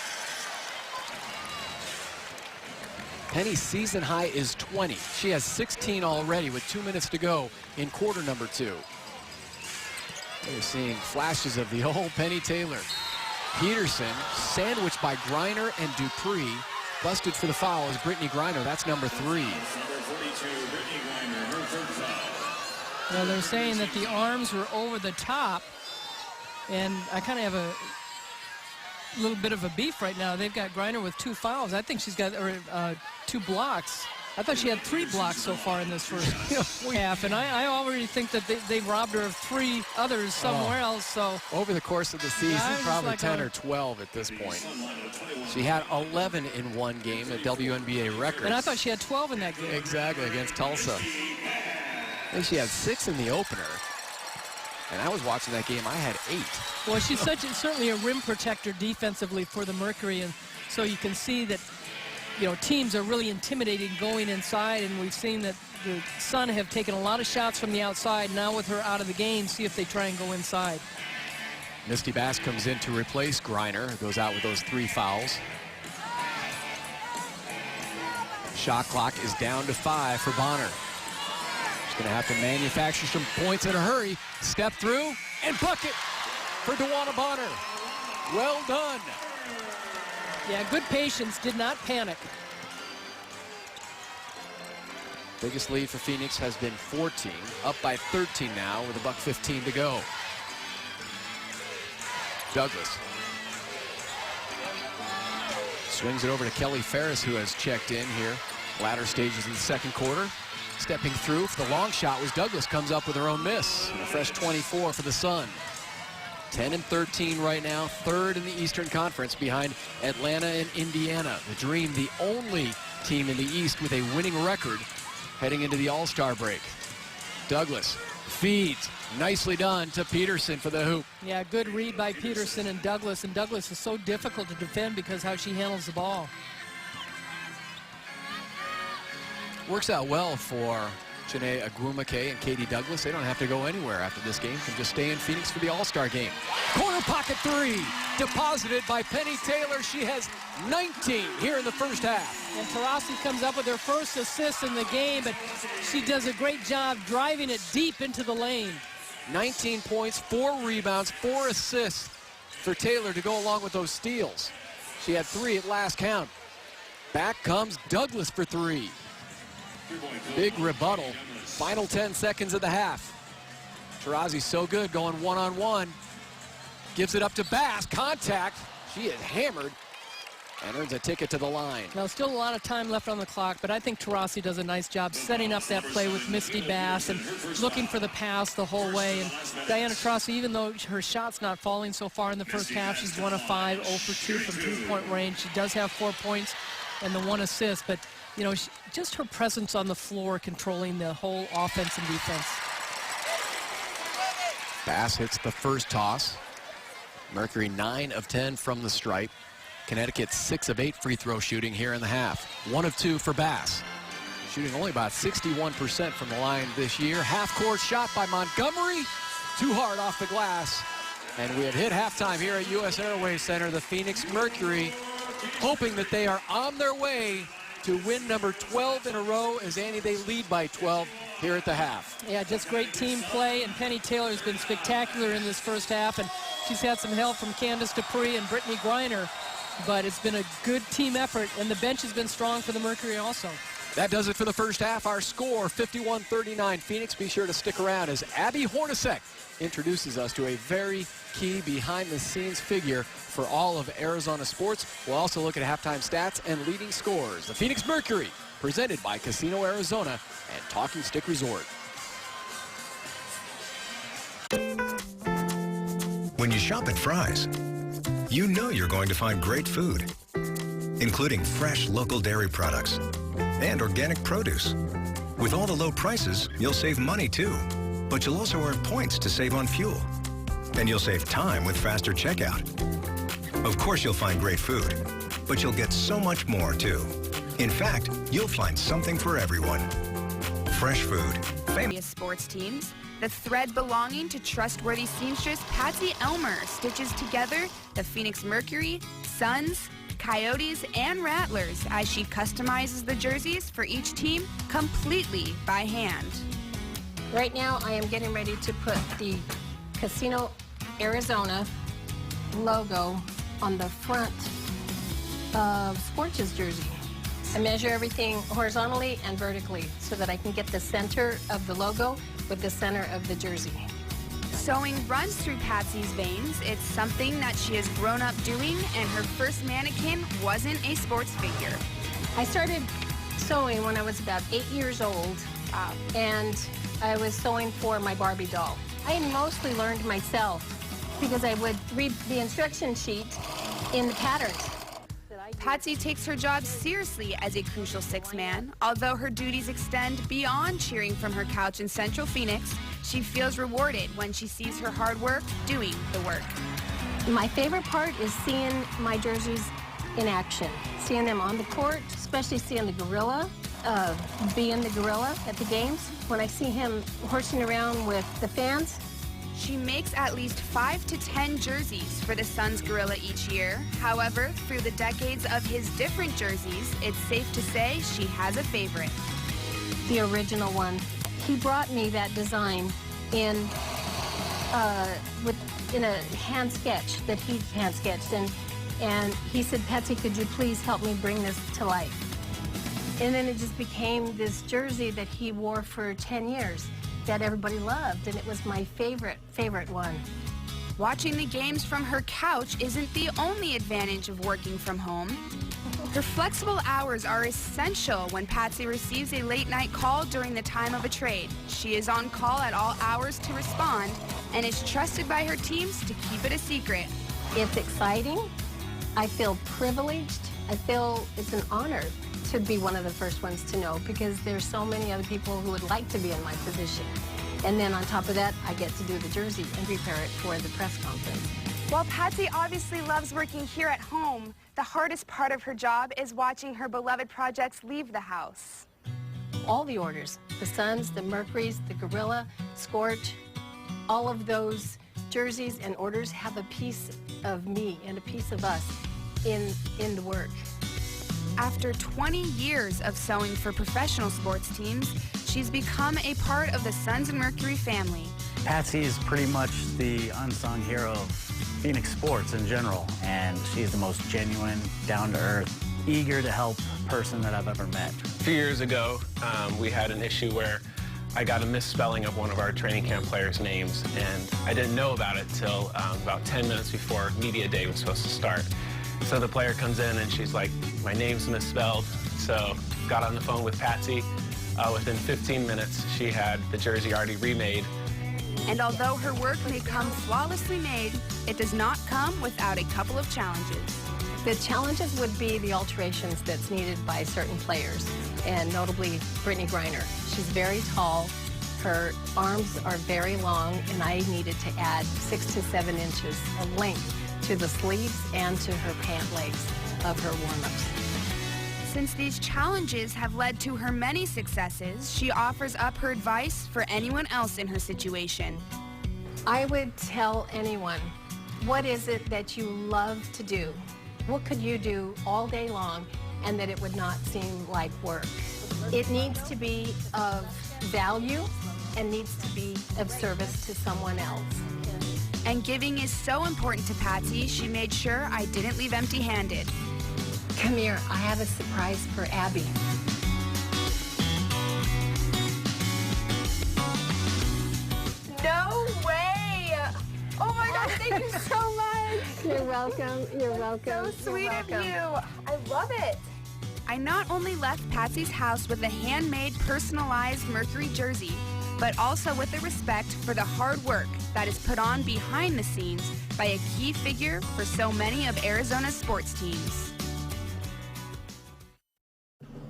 Penny's season high is 20. She has 16 already with 2 minutes to go in quarter number 2. We're seeing flashes of the old Penny Taylor. Peterson sandwiched by Griner and Dupree. Busted for the foul is Brittany Griner. That's number 3. Well, they're saying that the arms were over the top, and I kind of have a little bit of a beef right now. They've got Griner with 2 fouls. I think she's got 2 blocks. I thought she had 3 blocks so far in this first half, and I already think that they robbed her of 3 others somewhere else. So over the course of the season, yeah, probably like 10 or 12 at this point. She had 11 in one game, a WNBA record. And I thought she had 12 in that game. Exactly, against Tulsa. I think she had 6 in the opener. And I was watching that game, I had 8. Well, she's certainly a rim protector defensively for the Mercury, and so you can see that teams are really intimidating going inside, and we've seen that the Sun have taken a lot of shots from the outside. Now with her out of the game, see if they try and go inside. Misty Bass comes in to replace Griner, who goes out with those 3 fouls. Shot clock is down to 5 for Bonner. She's going to have to manufacture some points in a hurry. Step through and bucket for DeWanna Bonner. Well done. Yeah, good patience, did not panic. Biggest lead for Phoenix has been 14, up by 13 now with $1:15 to go. Douglas swings it over to Kelly Ferris, who has checked in here. Latter stages of the second quarter. Stepping through for the long shot was Douglas, comes up with her own miss. And a fresh 24 for the Sun. 10-13 right now, 3rd in the Eastern Conference behind Atlanta and Indiana. The Dream, the only team in the East with a winning record heading into the All-Star break. Douglas feeds, nicely done to Peterson for the hoop. Yeah, good read by Peterson and Douglas is so difficult to defend because how she handles the ball. Works out well for Janae Agumake and Katie Douglas. They don't have to go anywhere after this game. Can just stay in Phoenix for the All-Star game. Corner pocket 3, deposited by Penny Taylor. She has 19 here in the first half. And Taurasi comes up with her first assist in the game, but she does a great job driving it deep into the lane. 19 points, 4 rebounds, 4 assists for Taylor to go along with those steals. She had 3 at last count. Back comes Douglas for 3. Big rebuttal. Final 10 seconds of the half. Taurasi's so good going one-on-one. Gives it up to Bass. Contact. She is hammered and earns a ticket to the line. Now, still a lot of time left on the clock, but I think Taurasi does a nice job setting up that play with Misty Bass and looking for the pass the whole way. And Diana Taurasi, even though her shot's not falling so far in the first half, she's 1 of 5, 0 for 2 from 3-point range. She does have 4 points and the 1 assist, but just her presence on the floor controlling the whole offense and defense. Bass hits the first toss. Mercury 9 of 10 from the stripe. Connecticut 6 of 8 free throw shooting here in the half. 1 of 2 for Bass. Shooting only about 61% from the line this year. Half-court shot by Montgomery. Too hard off the glass. And we had hit halftime here at US Airways Center. The Phoenix Mercury hoping that they are on their way to win number 12 in a row. As Annie, they lead by 12 here at the half. Yeah, just great team play, and Penny Taylor has been spectacular in this first half, and she's had some help from Candace Dupree and Brittany Griner, but it's been a good team effort, and the bench has been strong for the Mercury also. That does it for the first half. Our score, 51-39 Phoenix. Be sure to stick around as Abby Hornacek introduces us to a very key behind-the-scenes figure for all of Arizona sports. We'll also look at halftime stats and leading scores. The Phoenix Mercury, presented by Casino Arizona and Talking Stick Resort. When you shop at Fry's, you know you're going to find great food, including fresh local dairy products and organic produce. With all the low prices, you'll save money too, but you'll also earn points to save on fuel. And you'll save time with faster checkout. Of course you'll find great food, but you'll get so much more too. In fact, you'll find something for everyone. Fresh food. Famous sports teams. The thread belonging to trustworthy seamstress Patsy Elmer stitches together the Phoenix Mercury, Suns, Coyotes, and Rattlers as she customizes the jerseys for each team completely by hand. Right now, I am getting ready to put the Casino Arizona logo on the front of Sports' jersey. I measure everything horizontally and vertically so that I can get the center of the logo with the center of the jersey. Sewing runs through Patsy's veins. It's something that she has grown up doing, and her first mannequin wasn't a sports figure. I started sewing when I was about 8 years old, and I was sewing for my Barbie doll. I mostly learned myself because I would read the instruction sheet in the patterns. Patsy takes her job seriously as a crucial six-man. Although her duties extend beyond cheering from her couch in Central Phoenix, she feels rewarded when she sees her hard work doing the work. My favorite part is seeing my jerseys in action, seeing them on the court, especially seeing the gorilla, being the gorilla at the games. When I see him horsing around with the fans. She makes at least 5 to 10 jerseys for the Suns gorilla each year. However, through the decades of his different jerseys, it's safe to say she has a favorite. The original one. He brought me that design in a hand sketch that he hand sketched, and he said, "Patsy, could you please help me bring this to life?" And then it just became this jersey that he wore for 10 years that everybody loved, and it was my favorite one. Watching the games from her couch isn't the only advantage of working from home. Her flexible hours are essential when Patsy receives a late-night call during the time of a trade. She is on call at all hours to respond and is trusted by her teams to keep it a secret. It's exciting. I feel privileged. I feel it's an honor to be one of the first ones to know, because there's so many other people who would like to be in my position. And then on top of that, I get to do the jersey and prepare it for the press conference. While Patsy obviously loves working here at home, the hardest part of her job is watching her beloved projects leave the house. All the orders, the Suns, the Mercurys, the Gorilla, Scorch, all of those jerseys and orders have a piece of me and a piece of us in the work. After 20 years of sewing for professional sports teams, she's become a part of the Suns and Mercury family. Patsy is pretty much the unsung hero of Phoenix sports in general, and she's the most genuine, down-to-earth, eager to help person that I've ever met. A few years ago, we had an issue where I got a misspelling of one of our training camp players' names, and I didn't know about it till about 10 minutes before media day was supposed to start. So the player comes in and she's like, "My name's misspelled." So got on the phone with Patsy. Within 15 minutes, she had the jersey already remade. And although her work may come flawlessly made, it does not come without a couple of challenges. The challenges would be the alterations that's needed by certain players, and notably Brittany Griner. She's very tall, her arms are very long, and I needed to add 6 to 7 inches of length to the sleeves and to her pant legs of her warm-ups. Since these challenges have led to her many successes, she offers up her advice for anyone else in her situation. I would tell anyone, what is it that you love to do? What could you do all day long and that it would not seem like work? It needs to be of value and needs to be of service to someone else. And giving is so important to Patsy, she made sure I didn't leave empty-handed. Come here, I have a surprise for Abby. No way! Oh my gosh, thank you so much! You're welcome, you're welcome. So sweet of you. I love it. I not only left Patsy's house with a handmade, personalized Mercury jersey, but also with a respect for the hard work that is put on behind the scenes by a key figure for so many of Arizona's sports teams.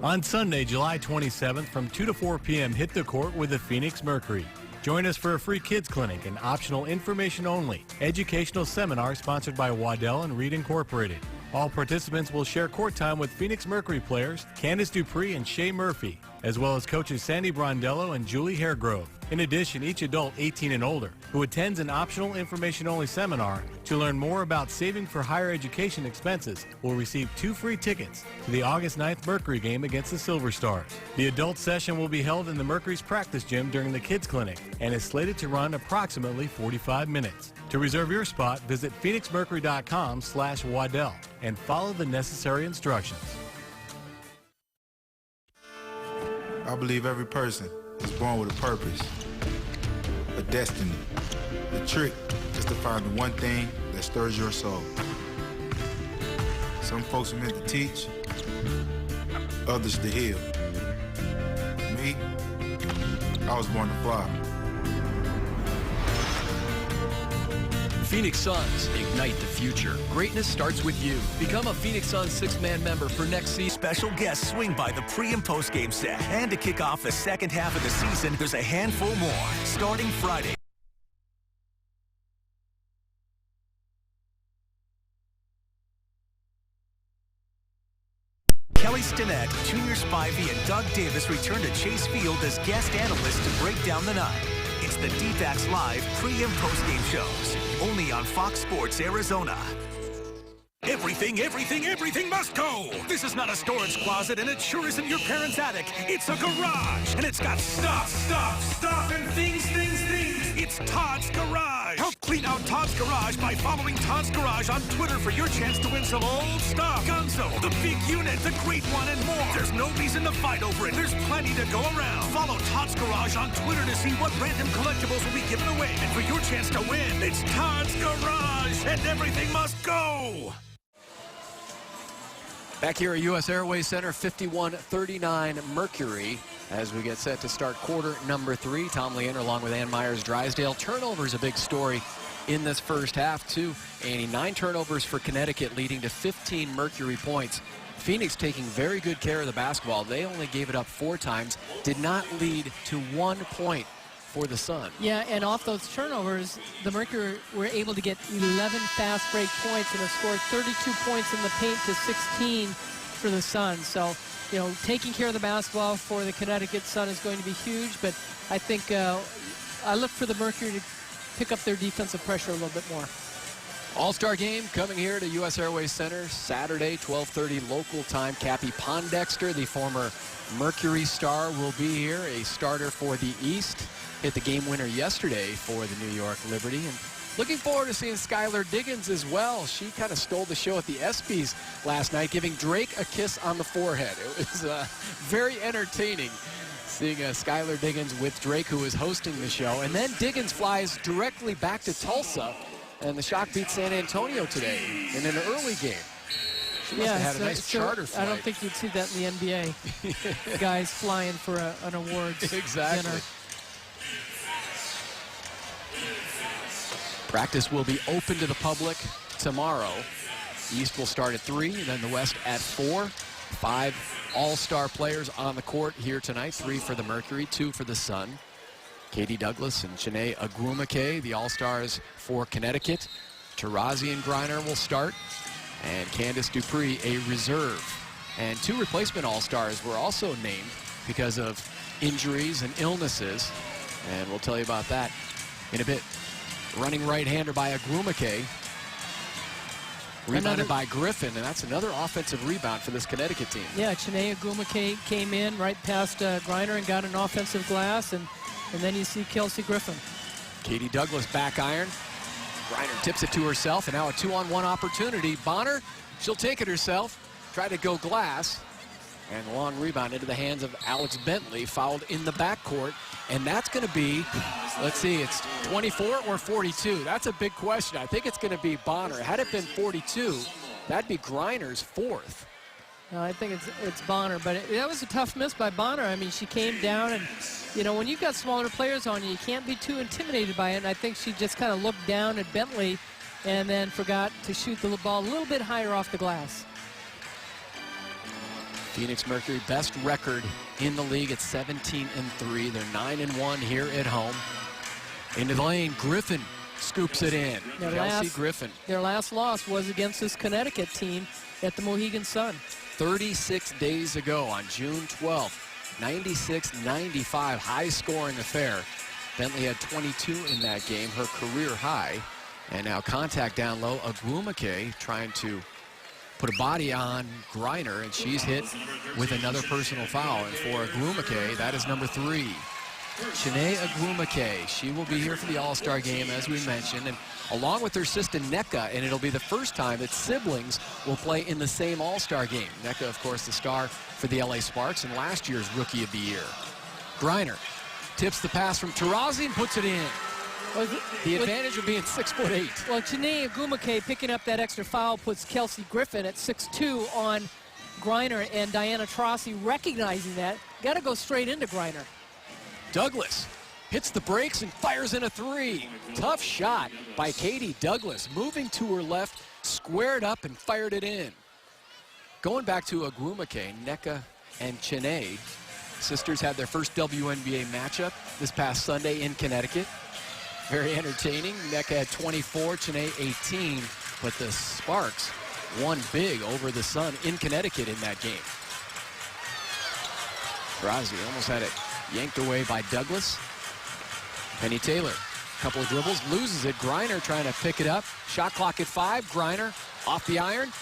On Sunday, July 27th from 2 to 4 p.m., hit the court with the Phoenix Mercury. Join us for a free kids clinic and optional information-only educational seminar sponsored by Waddell and Reed Incorporated. All participants will share court time with Phoenix Mercury players Candace Dupree and Shea Murphy, as well as coaches Sandy Brondello and Julie Haregrove. In addition, each adult 18 and older who attends an optional information-only seminar to learn more about saving for higher education expenses will receive 2 free tickets to the August 9th Mercury game against the Silver Stars. The adult session will be held in the Mercury's practice gym during the kids clinic and is slated to run approximately 45 minutes. To reserve your spot, visit phoenixmercury.com/Waddell and follow the necessary instructions. I believe every person is born with a purpose, a destiny. The trick is to find the one thing that stirs your soul. Some folks are meant to teach, others to heal. Me, I was born to fly. Phoenix Suns, ignite the future. Greatness starts with you. Become a Phoenix Suns 6-man member for next season. Special guests swing by the pre- and post-game set. And to kick off the second half of the season, there's a handful more, starting Friday. Kelly Stinnett, Junior Spivey, and Doug Davis return to Chase Field as guest analysts to break down the night. It's the DFAX Live pre- and post-game shows, only on Fox Sports Arizona. Everything must go! This is not a storage closet, and it sure isn't your parents' attic. It's a garage, and it's got stuff, and things. It's Todd's Garage. Help clean out Todd's Garage by following Todd's Garage on Twitter for your chance to win some old stuff. Gunzo, the big unit, the great one, and more. There's no reason to fight over it. There's plenty to go around. Follow Todd's Garage on Twitter to see what random collectibles will be given away. And for your chance to win, it's Todd's Garage, and everything must go. Back here at U.S. Airways Center, 51-39 Mercury as we get set to start quarter number 3. Tom Leander along with Ann Myers-Drysdale. Turnovers a big story in this first half, too. Annie, 9 turnovers for Connecticut, leading to 15 Mercury points. Phoenix taking very good care of the basketball. They only gave it up 4 times, did not lead to 1 point for the Sun. Yeah, and off those turnovers, the Mercury were able to get 11 fast break points and have scored 32 points in the paint to 16 for the Sun. So, you know, taking care of the basketball for the Connecticut Sun is going to be huge, but I think I look for the Mercury to pick up their defensive pressure a little bit more. All-Star game coming here to U.S. Airways Center Saturday, 12:30 local time. Cappy Pondexter, the former Mercury star, will be here, a starter for the East. Hit the game winner yesterday for the New York Liberty. And looking forward to seeing Skylar Diggins as well. She kind of stole the show at the ESPYs last night, giving Drake a kiss on the forehead. It was very entertaining seeing Skylar Diggins with Drake, who is hosting the show. And then Diggins flies directly back to Tulsa, and the Shock beat San Antonio today in an early game. She must have had a nice charter flight. I don't think you'd see that in the NBA. Guys flying for an awards exactly. dinner. Practice will be open to the public tomorrow. East will start at 3, then the West at 4. 5 all-star players on the court here tonight. 3 for the Mercury, 2 for the Sun. Katie Douglas and Chene Agwumake, the all-stars for Connecticut. Taurasi and Griner will start, and Candace Dupree, a reserve. And 2 replacement all-stars were also named because of injuries and illnesses, and we'll tell you about that in a bit. Running right-hander by Agwumake. Rebounded by Griffin, and that's another offensive rebound for this Connecticut team. Yeah, Chene Agwumake came in right past Griner and got an offensive glass, and then you see Kelsey Griffin. Katie Douglas back iron. Griner tips it to herself, and now a 2-on-1 opportunity. Bonner, she'll take it herself. Try to go glass. And the long rebound into the hands of Alex Bentley, fouled in the backcourt. And that's going to be, let's see, it's 24 or 42. That's a big question. I think it's going to be Bonner. Had it been 42, that'd be Griner's 4th. No, I think it's Bonner, but that was a tough miss by Bonner. I mean, she came down, and, you know, when you've got smaller players on you, you can't be too intimidated by it. And I think she just kind of looked down at Bentley and then forgot to shoot the ball a little bit higher off the glass. Phoenix Mercury, best record in the league at 17-3. They're 9-1 here at home. Into the lane, Griffin scoops it in. Kelsey Griffin. Their last loss was against this Connecticut team at the Mohegan Sun. 36 days ago on June 12th, 96-95, high-scoring affair. Bentley had 22 in that game, her career high. And now contact down low, Agwumake trying to put a body on Griner, and she's hit with another personal foul. And for Agwumake, that is number 3. Chene Agwumake, she will be here for the All-Star game, as we mentioned, and along with her sister Nneka, and it'll be the first time that siblings will play in the same All-Star game. Nneka, of course, the star for the LA Sparks and last year's Rookie of the Year. Griner tips the pass from Taurasi and puts it in. The advantage of being 6'8". Well, Chene Agwumake picking up that extra foul puts Kelsey Griffin at 6'2" on Griner, and Diana Taurasi recognizing that, got to go straight into Griner. Douglas hits the brakes and fires in a 3. Tough shot by Katie Douglas, moving to her left, squared up and fired it in. Going back to Agwumake, Nneka and Chene, sisters had their first WNBA matchup this past Sunday in Connecticut. Very entertaining. Nneka had 24, Chene 18, but the Sparks won big over the Sun in Connecticut in that game. Taurasi almost had it yanked away by Douglas. Penny Taylor, couple of dribbles, loses it. Griner trying to pick it up. Shot clock at 5. Griner off the iron.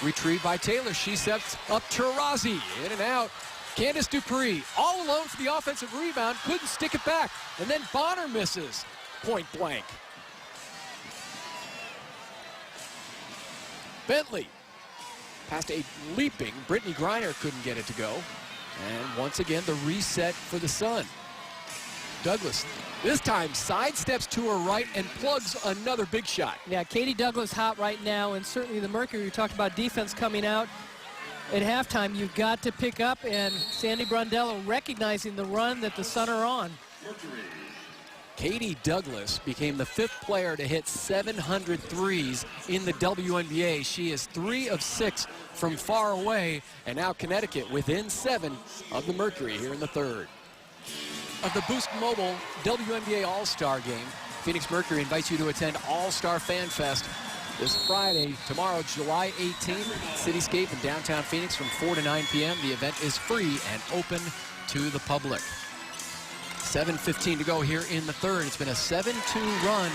Retrieved by Taylor. She sets up Taurasi. In and out. Candice Dupree all alone for the offensive rebound. Couldn't stick it back. And then Bonner misses. Point blank. Bentley past a leaping. Brittany Griner couldn't get it to go. And once again, the reset for the Sun. Douglas, this time sidesteps to her right and plugs another big shot. Yeah, Katie Douglas hot right now, and certainly the Mercury, we talked about defense coming out. At halftime, you've got to pick up, and Sandy Brondello recognizing the run that the Sun are on. Katie Douglas became the 5th player to hit 700 threes in the WNBA. She is 3 of 6 from far away, and now Connecticut within 7 of the Mercury here in the 3rd. Of the Boost Mobile WNBA All-Star Game, Phoenix Mercury invites you to attend All-Star Fan Fest this Friday, tomorrow, July 18th, Cityscape in downtown Phoenix from 4 to 9 p.m. The event is free and open to the public. 7:15 to go here in the 3rd. It's been a 7-2 run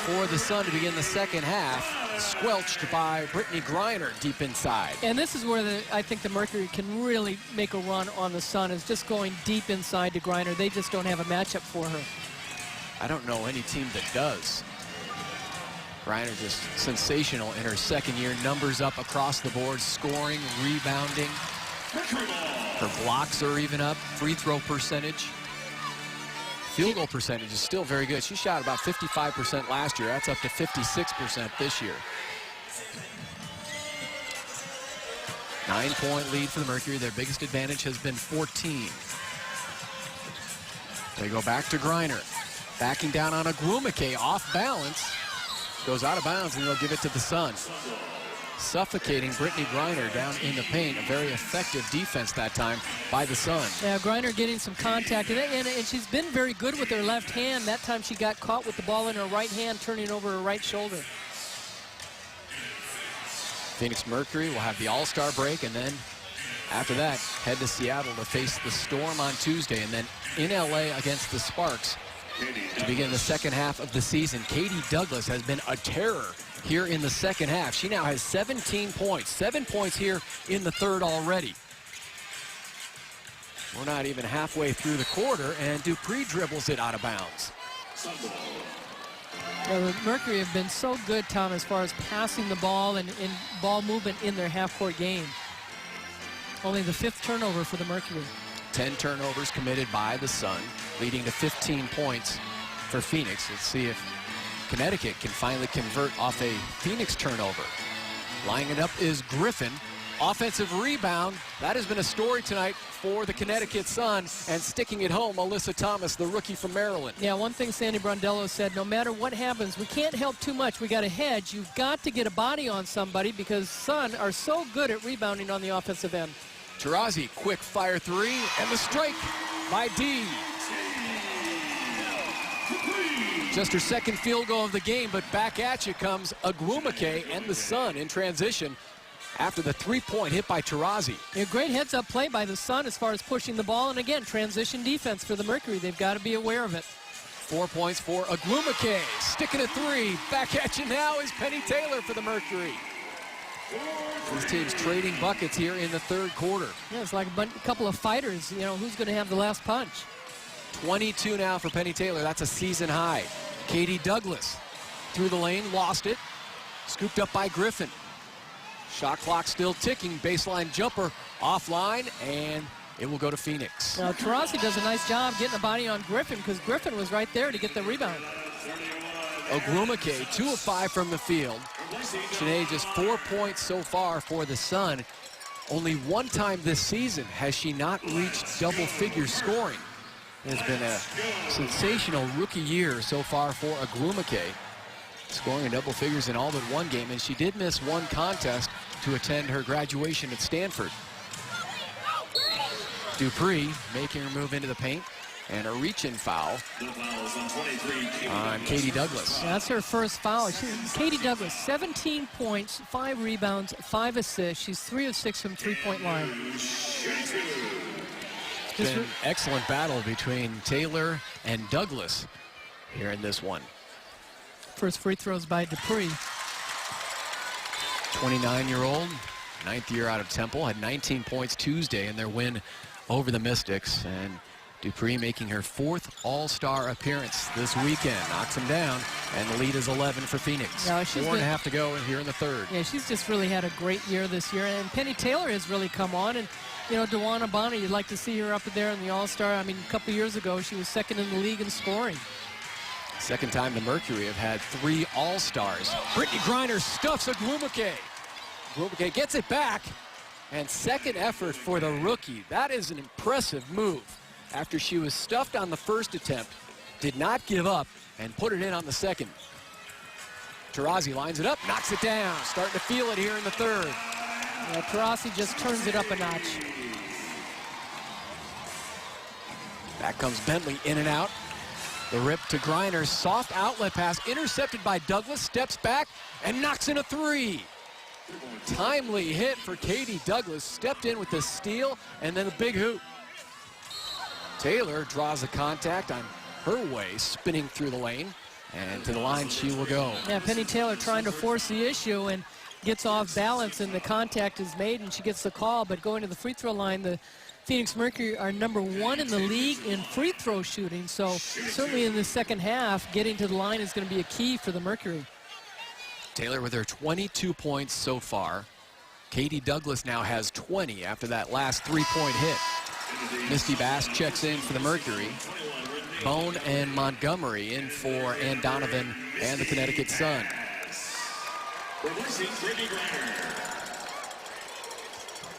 for the Sun to begin the second half, squelched by Brittany Griner deep inside. And this is where I think the Mercury can really make a run on the Sun, is just going deep inside to Griner. They just don't have a matchup for her. I don't know any team that does. Griner just sensational in her second year. Numbers up across the board, scoring, rebounding. Her blocks are even up, free throw percentage. Field goal percentage is still very good. She shot about 55% last year. That's up to 56% this year. 9-point lead for the Mercury. Their biggest advantage has been 14. They go back to Griner. Backing down on Agwumike, off balance. Goes out of bounds, and they'll give it to the Sun. Suffocating Brittany Griner down in the paint. A very effective defense that time by the Sun. Yeah, Griner getting some contact, and she's been very good with her left hand. That time she got caught with the ball in her right hand, turning over her right shoulder. Phoenix Mercury will have the All-Star break, and then after that, head to Seattle to face the Storm on Tuesday, and then in LA against the Sparks to begin the second half of the season. Katie Douglas has been a terror here in the second half. She now has 17 points, 7 points here in the 3rd already. We're not even halfway through the quarter, and Dupree dribbles it out of bounds. Well, the Mercury have been so good, Tom, as far as passing the ball and ball movement in their half-court game. Only the 5th turnover for the Mercury. 10 turnovers committed by the Sun, leading to 15 points for Phoenix. Let's see if Connecticut can finally convert off a Phoenix turnover. Lining it up is Griffin. Offensive rebound. That has been a story tonight for the Connecticut Sun, and sticking it home, Alyssa Thomas, the rookie from Maryland. Yeah, one thing Sandy Brondello said, no matter what happens, we can't help too much. We got to hedge. You've got to get a body on somebody, because Sun are so good at rebounding on the offensive end. Taurasi, quick fire 3, and the strike by D. Just her 2nd field goal of the game, but back at you comes Agwumike and the Sun in transition after the 3-point hit by Taurasi. A great heads-up play by the Sun as far as pushing the ball, and again, transition defense for the Mercury. They've got to be aware of it. 4 points for Agwumike, sticking a 3. Back at you now is Penny Taylor for the Mercury. These teams trading buckets here in the 3rd quarter. Yeah, it's like a couple of fighters. You know, who's going to have the last punch? 22 now for Penny Taylor. That's a season high. Katie Douglas through the lane, lost it. Scooped up by Griffin. Shot clock still ticking. Baseline jumper offline, and it will go to Phoenix. Now, Taurasi does a nice job getting a body on Griffin, because Griffin was right there to get the rebound. Agwumike, 2 of 5 from the field. Sinead, just 4 points so far for the Sun. Only one time this season has she not reached double-figure scoring. It has been a sensational rookie year so far for Agwumike, scoring in double figures in all but one game, and she did miss one contest to attend her graduation at Stanford. Dupree making her move into the paint, and a reach-in foul on Katie Douglas. That's her first foul. Katie Douglas, 17 points, 5 rebounds, 5 assists. She's 3 of 6 from 3-point line. Been excellent battle between Taylor and Douglas here in this one. First free throws by Dupree. 29-year-old, 9th year out of Temple, had 19 points Tuesday in their win over the Mystics. And Dupree making her 4th All-Star appearance this weekend. Knocks him down, and the lead is 11 for Phoenix. No, 4.5 to go here in the third. Yeah, she's just really had a great year this year. And Penny Taylor has really come on. And, you know, Dewana Bonner, you'd like to see her up there in the All-Star. I mean, a couple years ago, she was 2nd in the league in scoring. Second time the Mercury have had 3 All-Stars. Brittany Griner stuffs Agwumike. Agwumike gets it back. And second effort for the rookie. That is an impressive move. After she was stuffed on the first attempt, did not give up, and put it in on the second. Taurasi lines it up, knocks it down. Starting to feel it here in the third. Yeah, Taurasi just turns it up a notch. Back comes Bentley in and out. The rip to Griner, soft outlet pass, intercepted by Douglas, steps back, and knocks in a 3. Timely hit for Katie Douglas, stepped in with the steal, and then a big hoop. Taylor draws the contact on her way, spinning through the lane, and to the line she will go. Yeah, Penny Taylor trying to force the issue and gets off balance, and the contact is made, and she gets the call. But going to the free throw line, the Phoenix Mercury are #1 in the league in free throw shooting. So certainly in the second half, getting to the line is going to be a key for the Mercury. Taylor with her 22 points so far. Katie Douglas now has 20 after that last 3-point hit. Misty Bass checks in for the Mercury. Bone and Montgomery in for Ann Donovan and the Connecticut Sun.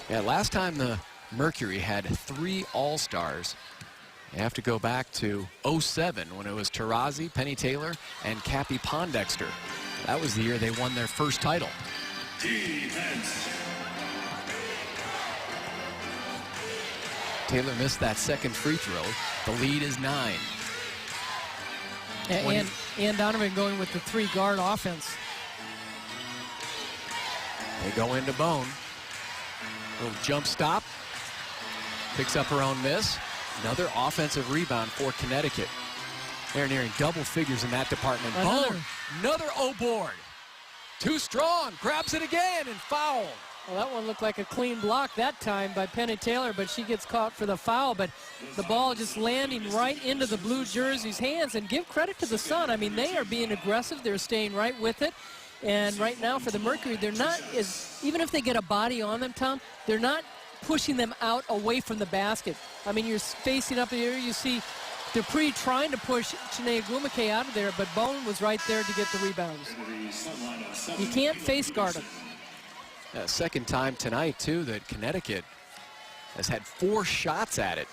Yeah, last time the Mercury had 3 All-Stars. You have to go back to 07 when it was Taurasi, Penny Taylor, and Cappy Pondexter. That was the year they won their first title. Taylor missed that second free throw. The lead is 9. And Ann Donovan going with the 3-guard offense. They go into Bone. Little jump stop. Picks up her own miss. Another offensive rebound for Connecticut. They're nearing double figures in that department. Bone, another O-board. Too strong, grabs it again and foul. Well, that one looked like a clean block that time by Penny Taylor, but she gets caught for the foul. But the ball just landing right into the blue jersey's hands. And give credit to the Sun. I mean, they are being aggressive. They're staying right with it. And right now for the Mercury, they're not, even if they get a body on them, Tom, they're not pushing them out away from the basket. I mean, you're facing up here, you see Dupree trying to push Chiney Agwumike out of there, but Bone was right there to get the rebounds. You can't face guard him. Second time tonight, too, that Connecticut has had 4 shots at it.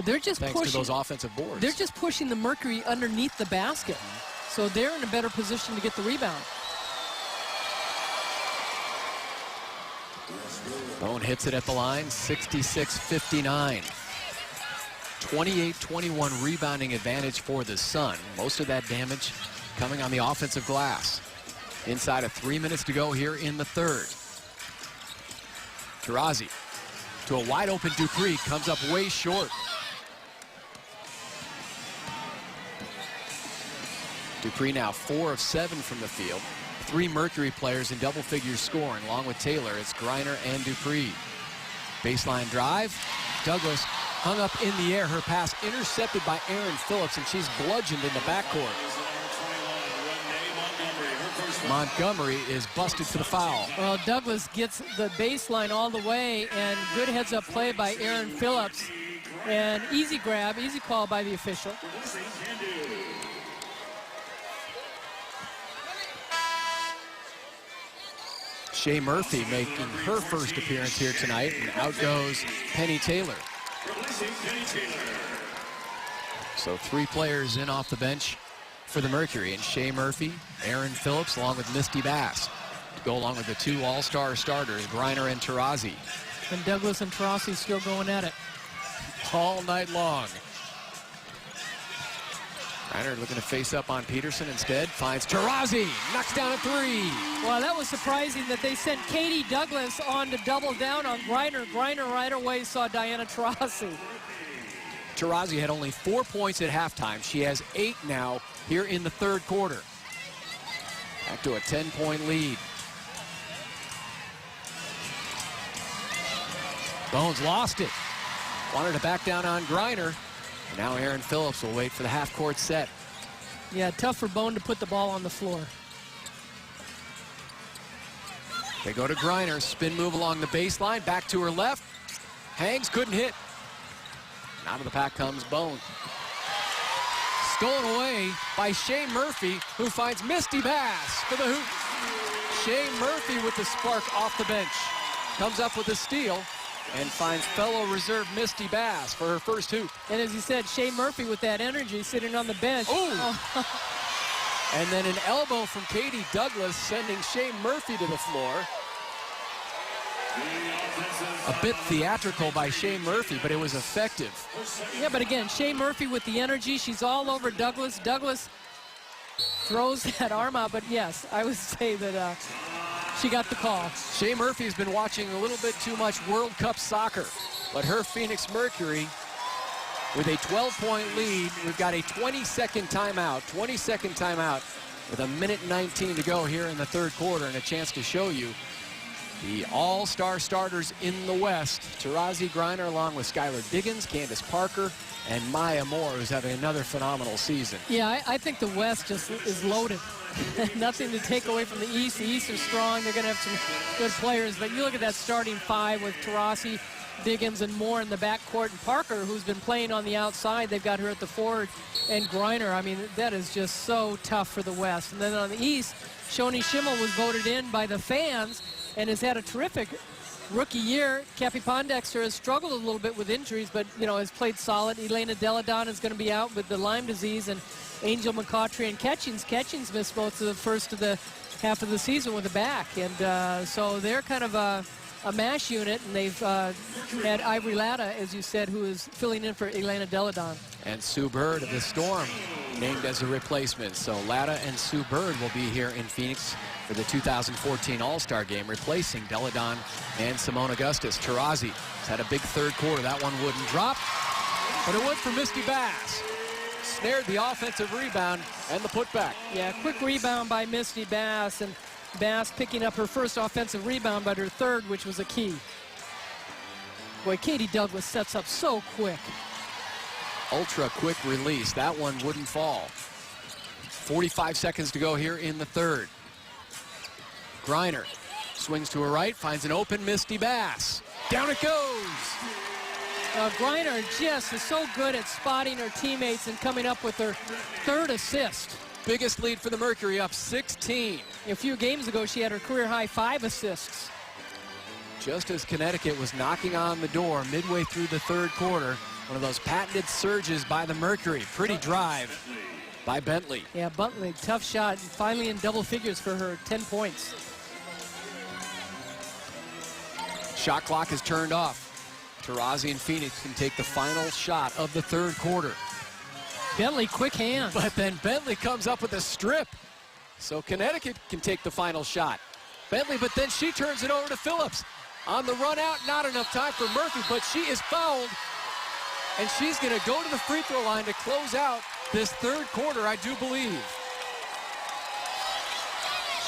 They're just thanks pushing to those offensive boards. They're just pushing the Mercury underneath the basket. So they're in a better position to get the rebound. Bone hits it at the line, 66-59. 28-21 rebounding advantage for the Sun. Most of that damage coming on the offensive glass. Inside of 3 minutes to go here in the third. Taurasi to a wide open Dupree, comes up way short. Dupree now 4 of 7 from the field. 3 Mercury players in double figures scoring, along with Taylor. It's Griner and Dupree. Baseline drive. Douglas hung up in the air. Her pass intercepted by Aaron Phillips, and she's bludgeoned in the backcourt. Montgomery is busted for the foul. Well, Douglas gets the baseline all the way, and good heads-up play by Aaron Phillips. And easy grab, easy call by the official. Shea Murphy making her first appearance here tonight, and out goes Penny Taylor. So 3 players in off the bench for the Mercury, and Shea Murphy, Aaron Phillips, along with Misty Bass, to go along with the 2 all-star starters, Griner and Taurasi. And Douglas and Taurasi still going at it. All night long. Griner looking to face up on Peterson, instead finds Taurasi, knocks down a 3. Well, that was surprising that they sent Katie Douglas on to double down on Griner. Griner right away saw Diana Taurasi. Taurasi had only 4 points at halftime. She has 8 now here in the third quarter. Back to a 10-point lead. Bones lost it. Wanted to back down on Griner. Now Aaron Phillips will wait for the half-court set. Yeah, tough for Bone to put the ball on the floor. They go to Griner. Spin move along the baseline. Back to her left. Hangs, couldn't hit. And out of the pack comes Bone. Stolen away by Shea Murphy, who finds Misty Bass for the hoop. Shea Murphy with the spark off the bench. Comes up with a steal and finds fellow reserve Misty Bass for her first hoop. And as you said, Shea Murphy with that energy sitting on the bench. Oh. And then an elbow from Katie Douglas sending Shea Murphy to the floor. A bit theatrical by Shea Murphy, but it was effective. Yeah, but again, Shea Murphy with the energy. She's all over Douglas. Douglas throws that arm out, but yes, I would say that she got the call. Shea Murphy has been watching a little bit too much World Cup soccer, but her Phoenix Mercury with a 12-point lead. We've got a 20-second timeout, with a minute 19 to go here in the third quarter, and a chance to show you the all-star starters in the West. Taurasi Griner along with Skylar Diggins, Candace Parker, and Maya Moore, who's having another phenomenal season. Yeah, I think the West just is loaded. Nothing to take away from the East. The East are strong. They're going to have some good players. But you look at that starting five with Taurasi, Diggins, and Moore in the backcourt, and Parker, who's been playing on the outside. They've got her at the forward, and Griner. I mean, that is just so tough for the West. And then on the East, Shoni Schimmel was voted in by the fans and has had a terrific rookie year. Cappy Pondexter has struggled a little bit with injuries, but, you know, has played solid. Elena Deladon is going to be out with the Lyme disease, and Angel McCautry and Catchings missed most of the first of the half of the season with a back. And so they're kind of a mash unit, and they've had Ivory Latta, as you said, who is filling in for Elena Deladon. And Sue Bird of the Storm named as a replacement. So Latta and Sue Bird will be here in Phoenix for the 2014 All-Star Game, replacing Deladon and Simone Augustus. Taurasi has had a big third quarter. That one wouldn't drop, but it went for Misty Bass. Snared the offensive rebound and the putback. Yeah, quick rebound by Misty Bass, and Bass picking up her first offensive rebound, but her third, which was a key. Boy, Katie Douglas sets up so quick. Ultra quick release. That one wouldn't fall. 45 seconds to go here in the third. Griner swings to her right, finds an open Misty Bass. Down it goes. Griner just is so good at spotting her teammates and coming up with her third assist. Biggest lead for the Mercury, up 16. A few games ago, she had her career-high 5 assists. Just as Connecticut was knocking on the door midway through the third quarter, one of those patented surges by the Mercury. Pretty drive by Bentley. Yeah, Bentley, tough shot. Finally in double figures for her, 10 points. Shot clock is turned off. Taurasi and Phoenix can take the final shot of the third quarter. Bentley, quick hands. But then Bentley comes up with a strip. So Connecticut can take the final shot. Bentley, but then she turns it over to Phillips. On the run out, not enough time for Murphy, but she is fouled. And she's going to go to the free throw line to close out this third quarter, I do believe.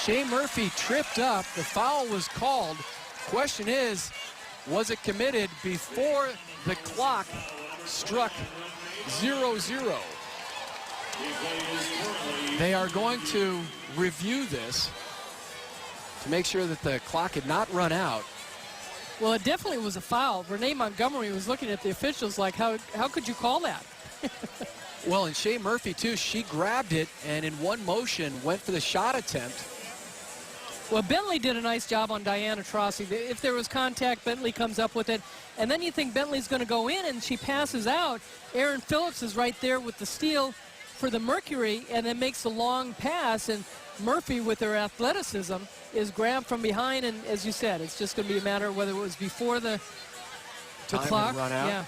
Shea Murphy tripped up. The foul was called. Question is, was it committed before the clock struck 0-0? They are going to review this to make sure that the clock had not run out. Well, it definitely was a foul. Renee Montgomery was looking at the officials like, how could you call that? Well, and Shea Murphy, too, she grabbed it and in one motion went for the shot attempt. Well, Bentley did a nice job on Diana Taurasi. If there was contact, Bentley comes up with it. And then you think Bentley's going to go in, and she passes out. Aaron Phillips is right there with the steal for the Mercury, and then makes a long pass. And Murphy, with her athleticism, is grabbed from behind. And as you said, it's just going to be a matter of whether it was before the clock. Run out. Yeah.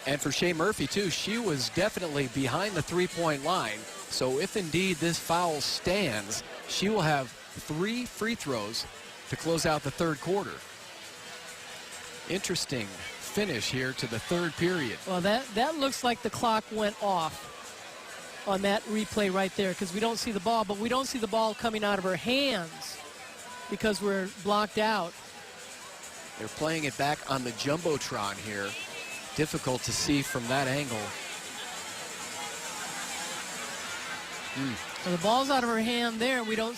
And for Shea Murphy, too, she was definitely behind the three-point line. So if indeed this foul stands, she will have 3 free throws to close out the third quarter. Interesting finish here to the third period. Well, that looks like the clock went off on that replay right there, because we don't see the ball, but we don't see the ball coming out of her hands because we're blocked out. They're playing it back on the Jumbotron here. Difficult to see from that angle. Well, the ball's out of her hand there. We don't.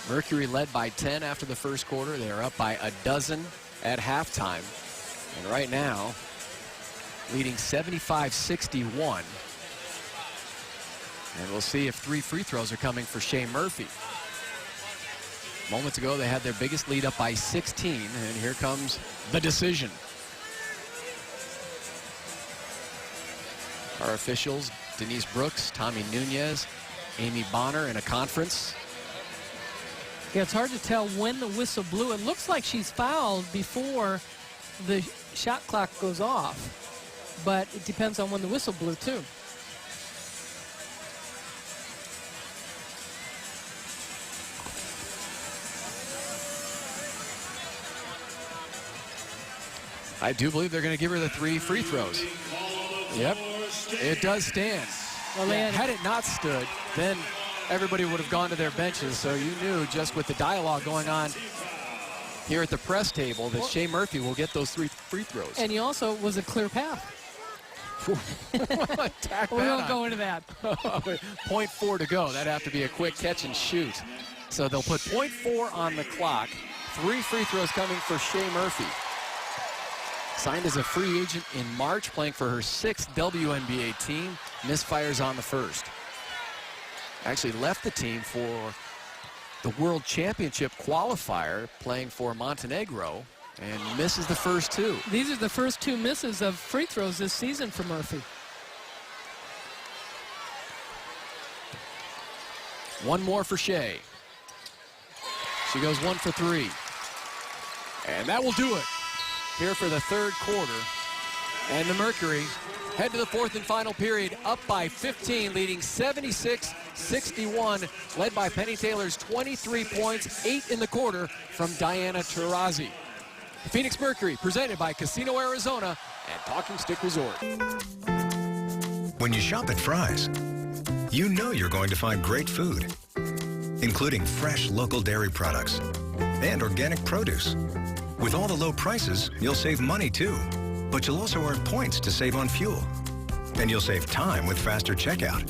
Mercury led by 10 after the first quarter. They are up by a dozen at halftime. And right now, leading 75-61. And we'll see if 3 free throws are coming for Shea Murphy. Moments ago, they had their biggest lead up by 16, and here comes the decision. Our officials, Denise Brooks, Tommy Nunez, Amy Bonner in a conference. Yeah, it's hard to tell when the whistle blew. It looks like she's fouled before the shot clock goes off, but it depends on when the whistle blew, too. I do believe they're going to give her the 3 free throws. Yep, it does stand. Well, yeah, had it not stood, then everybody would have gone to their benches. So you knew just with the dialogue going on here at the press table that Shea Murphy will get those 3 free throws. And he also was a clear path. We won't go into that. 0.4 to go. That'd have to be a quick catch and shoot. So they'll put 0.4 on the clock. 3 free throws coming for Shea Murphy. Signed as a free agent in March, playing for her 6th WNBA team. Misfires on the first. Actually left the team for the World Championship qualifier, playing for Montenegro, and misses the first 2. These are the first 2 misses of free throws this season for Murphy. One more for Shea. She goes 1 for 3. And that will do it here for the third quarter. And the Mercury head to the 4th and final period, up by 15, leading 76-61, led by Penny Taylor's 23 points, 8 in the quarter from Diana Taurasi. The Phoenix Mercury, presented by Casino Arizona and Talking Stick Resort. When you shop at Fry's, you know you're going to find great food, including fresh local dairy products and organic produce. With all the low prices, you'll save money too, but you'll also earn points to save on fuel. And you'll save time with faster checkout.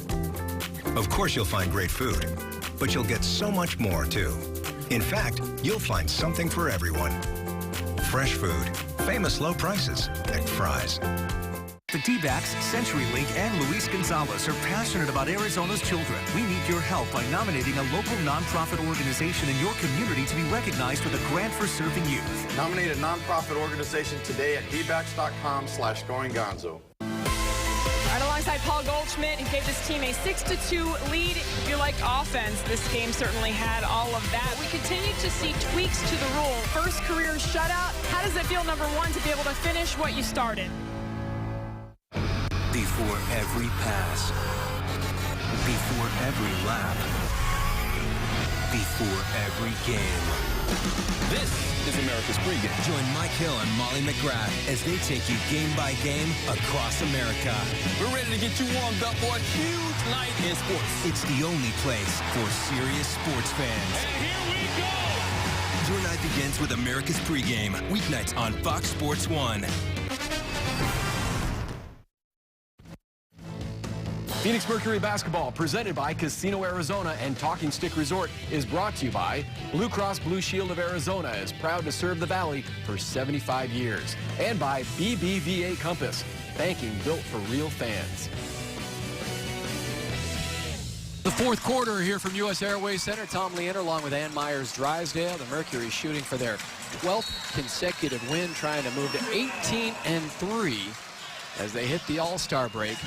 Of course you'll find great food, but you'll get so much more too. In fact, you'll find something for everyone. Fresh food, famous low prices at Fry's. The D-backs, CenturyLink, and Luis Gonzalez are passionate about Arizona's children. We need your help by nominating a local nonprofit organization in your community to be recognized with a grant for serving youth. Nominate a nonprofit organization today at dbacks.com/goinggonzo. Right alongside Paul Goldschmidt, who gave this team a 6-2 lead. If you liked offense, this game certainly had all of that. We continue to see tweaks to the rule. First career shutout. How does it feel, number one, to be able to finish what you started? Before every pass, before every lap, before every game. This is America's pregame. Join Mike Hill and Molly McGrath as they take you game by game across America. We're ready to get you warmed up for a huge night in sports. It's the only place for serious sports fans. And here we go! Your night begins with America's pregame, weeknights on Fox Sports 1. Phoenix Mercury basketball, presented by Casino Arizona and Talking Stick Resort, is brought to you by Blue Cross Blue Shield of Arizona, is proud to serve the Valley for 75 years. And by BBVA Compass, banking built for real fans. The fourth quarter here from U.S. Airways Center. Tom Leander along with Ann Myers-Drysdale. The Mercury shooting for their 12th consecutive win, trying to move to 18-3 as they hit the All-Star break.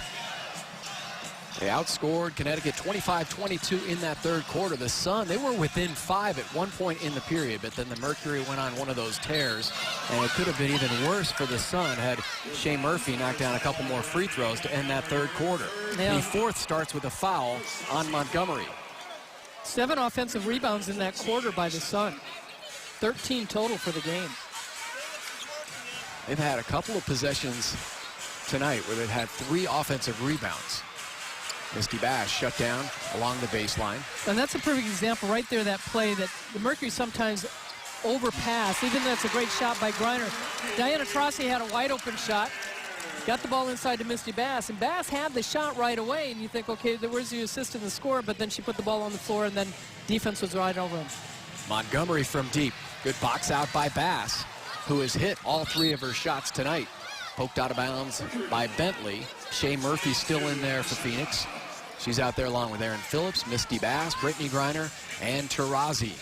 They outscored Connecticut 25-22 in that third quarter. The Sun, they were within 5 at one point in the period, but then the Mercury went on one of those tears, and it could have been even worse for the Sun had Shea Murphy knocked down a couple more free throws to end that third quarter. Yeah. The fourth starts with a foul on Montgomery. 7 offensive rebounds in that quarter by the Sun. 13 total for the game. They've had a couple of possessions tonight where they've had 3 offensive rebounds. Misty Bass shut down along the baseline. And that's a perfect example right there, that play that the Mercury sometimes overpass, even though it's a great shot by Griner. Diana Taurasi had a wide open shot, got the ball inside to Misty Bass, and Bass had the shot right away, and you think, okay, where's the assist in the score? But then she put the ball on the floor, and then defense was right over him. Montgomery from deep. Good box out by Bass, who has hit all 3 of her shots tonight. Poked out of bounds by Bentley. Shea Murphy still in there for Phoenix. She's out there along with Erin Phillips, Misty Bass, Brittany Griner, and Taurasi.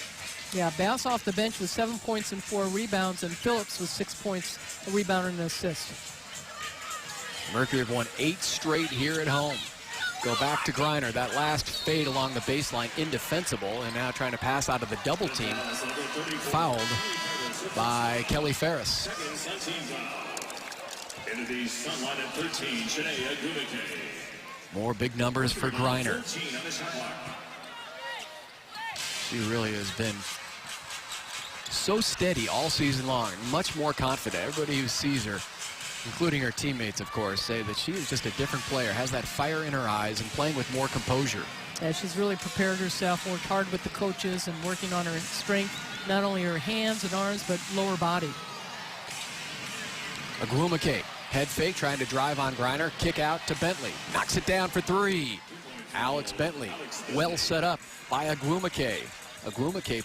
Yeah, Bass off the bench with 7 points and 4 rebounds, and Phillips with 6 points, a rebound and an assist. Mercury have won 8 straight here at home. Go back to Griner. That last fade along the baseline, indefensible, and now trying to pass out of the double team. Fouled by Kelly Ferris. More big numbers for Griner. She really has been so steady all season long, much more confident. Everybody who sees her, including her teammates, of course, say that she is just a different player, has that fire in her eyes and playing with more composure. Yeah, she's really prepared herself, worked hard with the coaches and working on her strength, not only her hands and arms, but lower body. Agrumake, head fake, trying to drive on Griner, kick out to Bentley, knocks it down for 3. Alex Bentley, well set up by Agrumake. Agrumake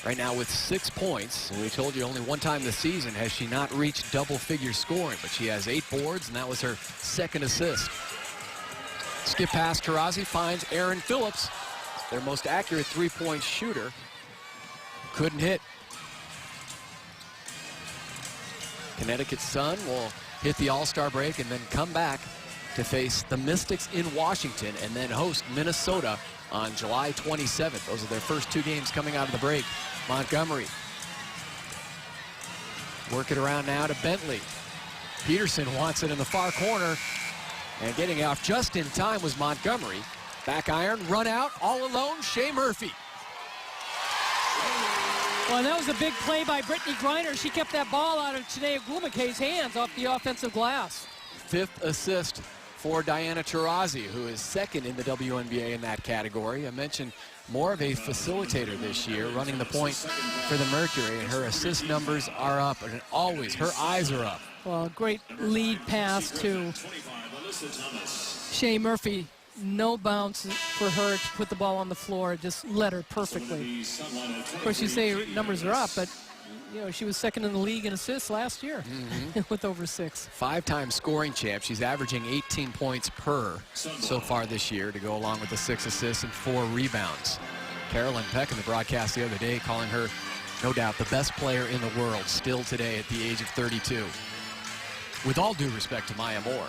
right now with 6 points, and we told you only one time this season has she not reached double-figure scoring, but she has 8 boards, and that was her 2nd assist. Skip past Taurasi, finds Erin Phillips, their most accurate 3-point shooter. Couldn't hit. Connecticut Sun will hit the All-Star break and then come back to face the Mystics in Washington and then host Minnesota on July 27th. Those are their first 2 games coming out of the break. Montgomery. Work it around now to Bentley. Peterson wants it in the far corner. And getting off just in time was Montgomery. Back iron, run out, all alone, Shea Murphy. Well, that was a big play by Brittany Griner. She kept that ball out of Chinea Agumake's hands off the offensive glass. 5th assist for Diana Taurasi, who is 2nd in the WNBA in that category. I mentioned more of a facilitator this year, running the point for the Mercury, and her assist numbers are up, and always her eyes are up. Well, great lead pass to Shea Murphy. No bounce for her to put the ball on the floor. Just led her perfectly. Of course, you say her numbers are up, but you know, she was 2nd in the league in assists last year with over 6. 5-time scoring champ. She's averaging 18 points per so far this year to go along with the 6 assists and 4 rebounds. Carolyn Peck in the broadcast the other day calling her, no doubt, the best player in the world still today at the age of 32. With all due respect to Maya Moore.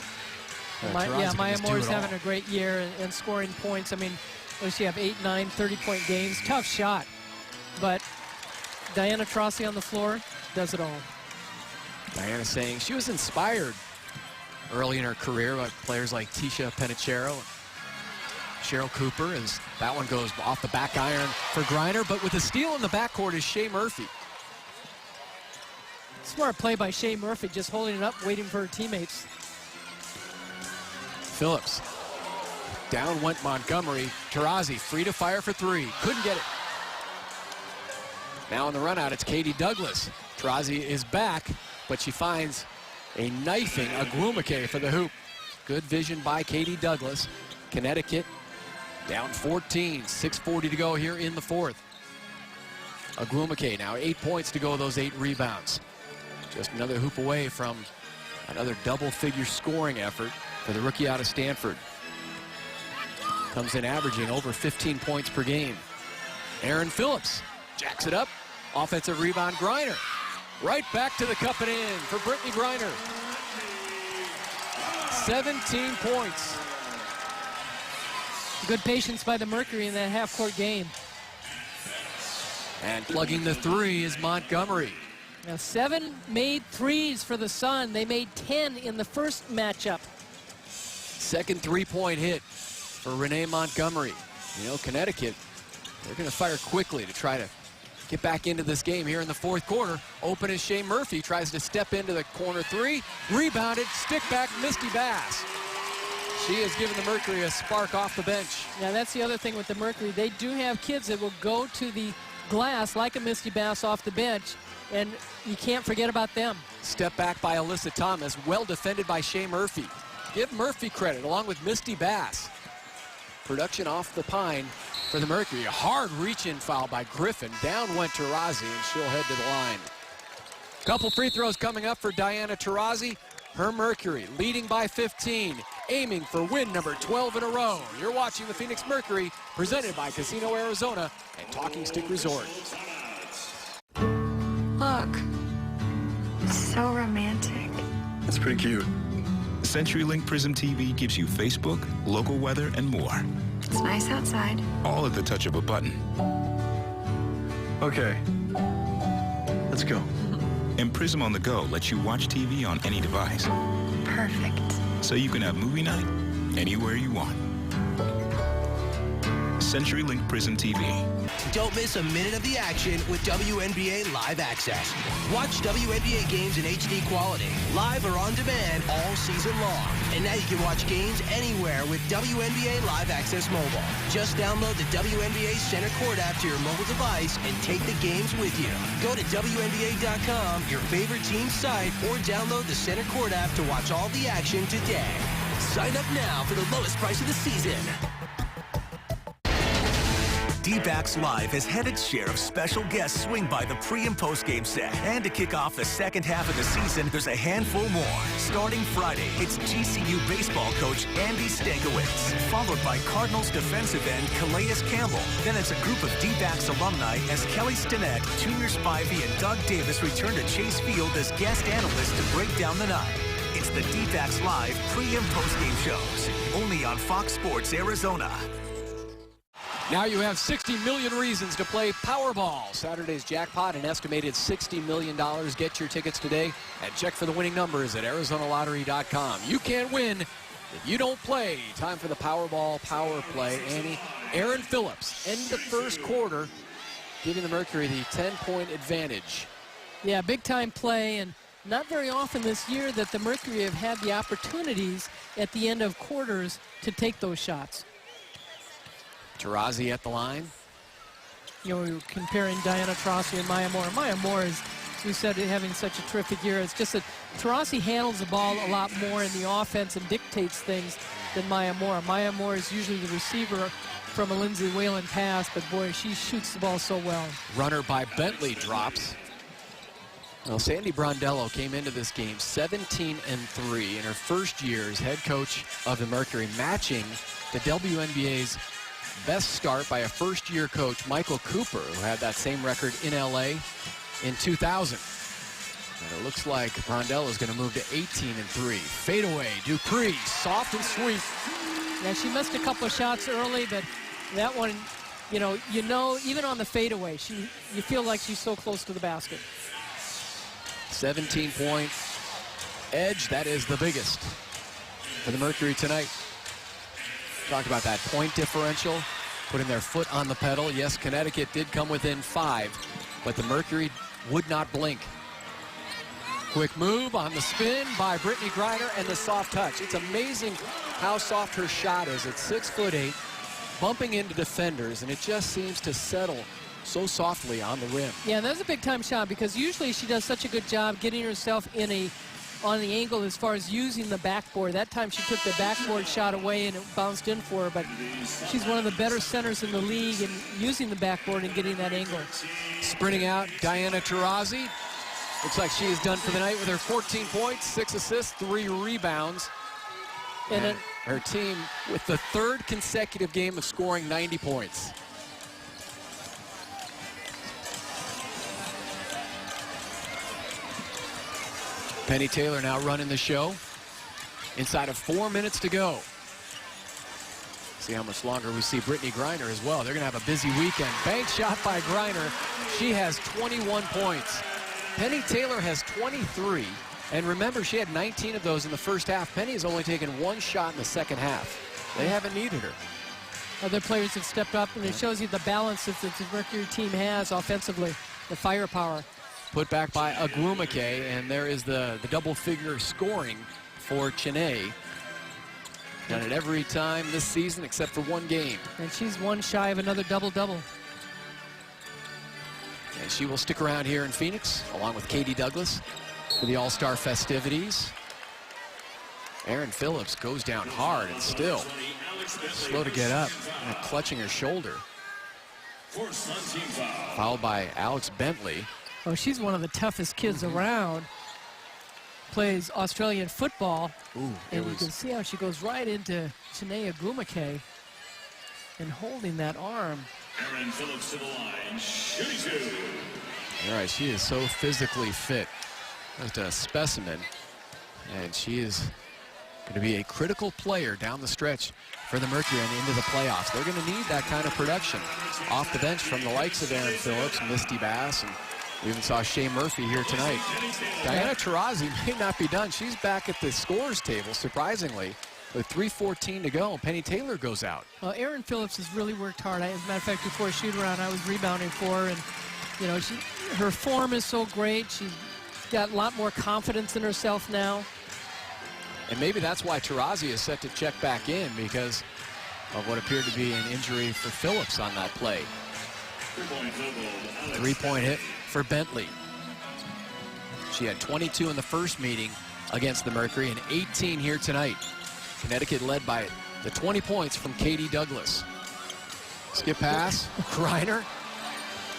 Maya Moore's having a great year and scoring points. I mean, what does she have, 8, 9, 30-point games? Tough shot. But Diana Taurasi on the floor does it all. Diana saying she was inspired early in her career by players like Tisha Penichero, Cheryl Cooper, as that one goes off the back iron for Griner, but with a steal in the backcourt is Shea Murphy. Smart play by Shea Murphy, just holding it up, waiting for her teammates. Phillips. Down went Montgomery. Taurasi free to fire for 3. Couldn't get it. Now on the run out, it's Katie Douglas. Taurasi is back, but she finds a knifing Agrumake for the hoop. Good vision by Katie Douglas. Connecticut down 14. 6:40 to go here in the 4th. Agrumake now 8 points to go, those 8 rebounds. Just another hoop away from another double-figure scoring effort for the rookie out of Stanford. Comes in averaging over 15 points per game. Erin Phillips jacks it up. Offensive rebound, Griner. Right back to the cup and in for Brittany Griner. 17 points. Good patience by the Mercury in that half-court game. And plugging the 3 is Montgomery. Now 7 made threes for the Sun. They made 10 in the first matchup. Second 3-point hit for Renee Montgomery. You know, Connecticut They're going to fire quickly to try to get back into this game here in the fourth quarter. Open is Shea Murphy, tries to step into the corner three. Rebounded, stick back, Misty Bass. She has given the Mercury a spark off the bench. Yeah, that's the other thing with the Mercury. They do have kids that will go to the glass like a Misty Bass off the bench, and you can't forget about them. Step back by Alyssa Thomas, well defended by Shea Murphy. Give Murphy credit along with Misty Bass. Production off the pine for the Mercury. A hard reach-in foul by Griffin. Down went Taurasi, and she'll head to the line. Couple free throws coming up for Diana Taurasi. Her Mercury leading by 15, aiming for win number 12 in a row. You're watching the Phoenix Mercury, presented by Casino Arizona and Talking Stick Resort. Look. So romantic. That's pretty cute. CenturyLink Prism TV gives you Facebook, local weather, and more. It's nice outside. All at the touch of a button. Okay. Let's go. And Prism on the Go lets you watch TV on any device. Perfect. So you can have movie night anywhere you want. CenturyLink Prism TV. Don't miss a minute of the action with WNBA Live Access. Watch WNBA games in HD quality, live or on demand all season long. And now you can watch games anywhere with WNBA Live Access Mobile. Just download the WNBA Center Court app to your mobile device and take the games with you. Go to WNBA.com, your favorite team's site, or download the Center Court app to watch all the action today. Sign up now for the lowest price of the season. D-backs Live has had its share of special guests swing by the pre- and post-game set. And to kick off the second half of the season, there's a handful more. Starting Friday, it's GCU baseball coach Andy Stankiewicz, followed by Cardinals defensive end Calais Campbell. Then it's a group of D-backs alumni as Kelly Stinnett, Junior Spivey, and Doug Davis return to Chase Field as guest analysts to break down the night. It's the D-backs Live pre- and post-game shows, only on Fox Sports Arizona. Now you have 60 million reasons to play Powerball. Saturday's jackpot, an estimated $60 million. Get your tickets today and check for the winning numbers at ArizonaLottery.com. You can't win if you don't play. Time for the Powerball Power Play. Annie, Aaron Phillips, end the first quarter, giving the Mercury the 10-point advantage. Yeah, big-time play, and not very often this year that the Mercury have had the opportunities at the end of quarters to take those shots. Taurasi at the line. You know, we were comparing Diana Taurasi and Maya Moore. Maya Moore is, as we said, having such a terrific year. It's just that Taurasi handles the ball a lot more in the offense and dictates things than Maya Moore. Maya Moore is usually the receiver from a Lindsay Whalen pass, but boy, she shoots the ball so well. Runner by Bentley drops. Well, Sandy Brondello came into this game 17-3 in her first year as head coach of the Mercury, matching the WNBA's best start by a first-year coach, Michael Cooper, who had that same record in LA in 2000. And it looks like Brondello is going to move to 18-3. Fadeaway, Dupree, soft and sweet. Yeah, she missed a couple of shots early, but that one, you know, even on the fadeaway, you feel like she's so close to the basket. 17-point edge, that is the biggest for the Mercury tonight. Talked about that point differential, putting their foot on the pedal. Yes, Connecticut did come within 5, but the Mercury would not blink. Quick move on the spin by Brittany Griner and the soft touch. It's amazing how soft her shot is at 6'8", bumping into defenders, and it just seems to settle so softly on the rim. Yeah, that was a big-time shot because usually she does such a good job getting herself on the angle as far as using the backboard. That time she took the backboard shot away and it bounced in for her, but she's one of the better centers in the league in using the backboard and getting that angle. Sprinting out, Diana Taurasi. Looks like she is done for the night with her 14 points, 6 assists, 3 rebounds. And her team with the 3rd consecutive game of scoring 90 points. Penny Taylor now running the show. Inside of 4 minutes to go. See how much longer we see Brittany Griner as well. They're going to have a busy weekend. Bank shot by Griner. She has 21 points. Penny Taylor has 23. And remember, she had 19 of those in the first half. Penny has only taken 1 shot in the second half. They haven't needed her. other players have stepped up, and it shows you the balance that the Mercury team has offensively, the firepower. Put back by Agwumike, and there is the double-figure scoring for Chiney. Done it every time this season except for one game. And she's one shy of another double-double. And she will stick around here in Phoenix, along with Katie Douglas, for the All-Star festivities. Erin Phillips goes down hard and still slow to get up, and clutching her shoulder. Fouled by Alex Bentley. Oh, she's one of the toughest kids around. Plays Australian football. Ooh, and you can see how she goes right into Chiney Agwumike and holding that arm. Erin Phillips to the line, shooting 2. All right, she is so physically fit. Just a specimen. And she is going to be a critical player down the stretch for the Mercury and into the playoffs. They're going to need that kind of production off the bench from the likes of Erin Phillips, Misty Bass, and we even saw Shea Murphy here tonight. Diana Taurasi may not be done. She's back at the scores table, surprisingly, with 3:14 to go. Penny Taylor goes out. Well, Erin Phillips has really worked hard. As a matter of fact, before shoot-around, I was rebounding for her, and you know, her form is so great. She's got a lot more confidence in herself now. And maybe that's why Taurasi is set to check back in, because of what appeared to be an injury for Phillips on that play. Three-point hit for Bentley. She had 22 in the first meeting against the Mercury and 18 here tonight. Connecticut led by the 20 points from Katie Douglas. Skip pass, Greiner.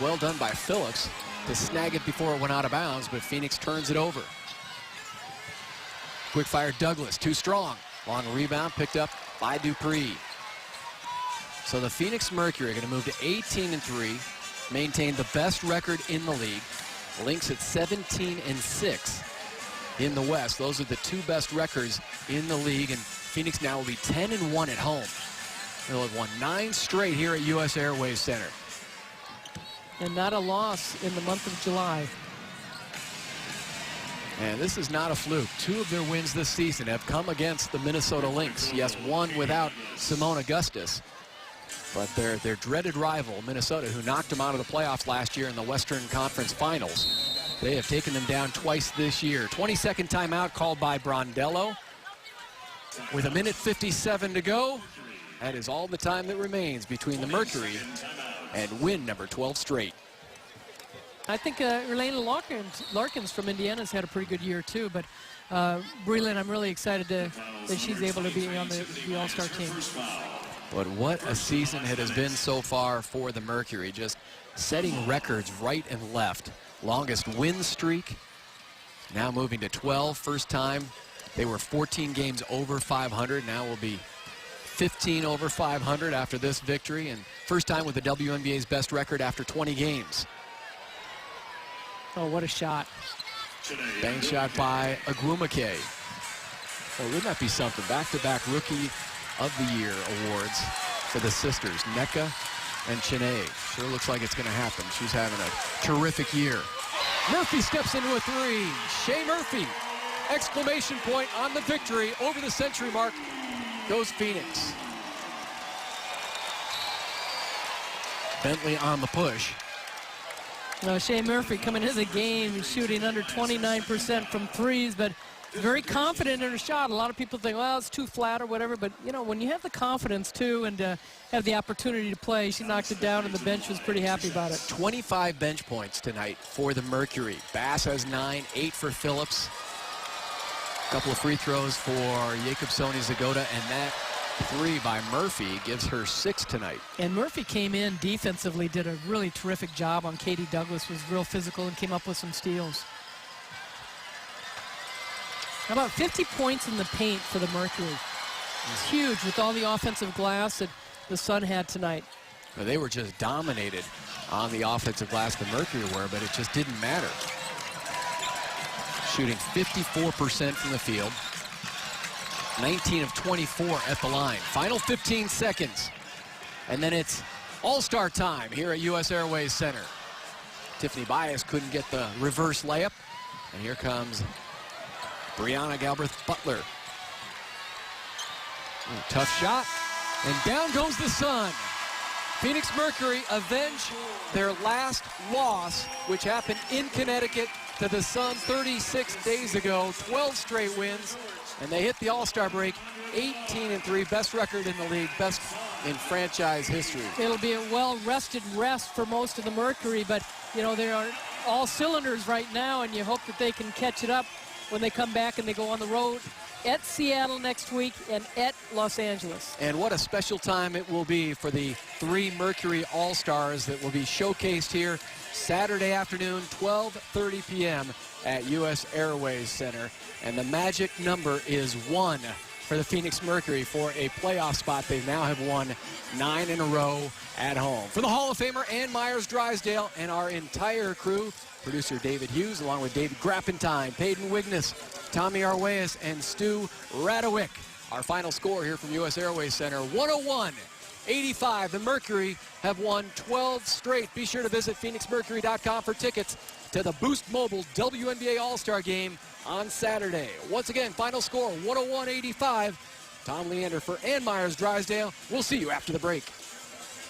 Well done by Phillips to snag it before it went out of bounds, but Phoenix turns it over. Quick fire Douglas, too strong. Long rebound picked up by Dupree. So the Phoenix Mercury are going to move to 18-3, maintain the best record in the league. Lynx at 17-6 in the West. Those are the two best records in the league, and Phoenix now will be 10-1 at home. They'll have won 9 straight here at US Airways Center. And not a loss in the month of July. And this is not a fluke. 2 of their wins this season have come against the Minnesota Lynx. Yes, one without Simone Augustus, but their dreaded rival, Minnesota, who knocked them out of the playoffs last year in the Western Conference Finals. They have taken them down twice this year. 22nd timeout called by Brondello. With 1:57 to go, that is all the time that remains between the Mercury and win number 12 straight. I think Relena Larkins from Indiana's had a pretty good year too, but Breland, I'm really excited that she's able to be on the All-Star team. But what a season it has been so far for the Mercury, just setting records right and left. Longest win streak, now moving to 12. First time they were 14 games over 500, now will be 15 over 500 after this victory, and first time with the WNBA's best record after 20 games. Oh, what a shot. Bank shot by Agwumike. Well, wouldn't that be something? Back-to-back Rookie of the Year awards for the sisters, Nneka and Chiney. Sure looks like it's going to happen. She's having a terrific year. Murphy steps into a 3. Shea Murphy, exclamation point on the victory over the century mark. Goes Phoenix. Bentley on the push. Shea Murphy coming into the game shooting under 29% from threes, but very confident in her shot. A lot of people think, well, it's too flat or whatever, but you know, when you have the confidence too and have the opportunity to play, she knocked it down and the bench was pretty happy about it. 25 bench points tonight for the Mercury. Bass has 9, 8 for Phillips. A couple of free throws for Jakobsoni Zagota, and that 3 by Murphy gives her 6 tonight. And Murphy came in defensively, did a really terrific job on Katie Douglas, was real physical and came up with some steals. How about 50 points in the paint for the Mercury? It's huge with all the offensive glass that the Sun had tonight. Well, they were just dominated on the offensive glass, the Mercury were, but it just didn't matter. Shooting 54% from the field. 19 of 24 at the line. Final 15 seconds. And then it's all-star time here at US Airways Center. Tiffany Bias couldn't get the reverse layup. And here comes Brianna Galbraith Butler. Tough shot. And down goes the sun. Phoenix Mercury avenge their last loss, which happened in Connecticut to the Sun 36 days ago. 12 straight wins, and they hit the All-Star break 18-3, best record in the league, best in franchise history. It'll be a well-rested rest for most of the Mercury, but you know, they are all cylinders right now, and you hope that they can catch it up when they come back and they go on the road at Seattle next week and at Los Angeles. And what a special time it will be for the 3 Mercury All-Stars that will be showcased here Saturday afternoon, 12:30 p.m. at U.S. Airways Center. And the magic number is 1 for the Phoenix Mercury for a playoff spot. They now have won 9 in a row at home. For the Hall of Famer Ann Myers-Drysdale and our entire crew, producer David Hughes, along with David Grappentine, Peyton Wignes, Tommy Arguelles, and Stu Radowick. Our final score here from U.S. Airways Center, 101-85. The Mercury have won 12 straight. Be sure to visit PhoenixMercury.com for tickets to the Boost Mobile WNBA All-Star Game on Saturday. Once again, final score, 101-85. Tom Leander for Ann Myers-Drysdale. We'll see you after the break.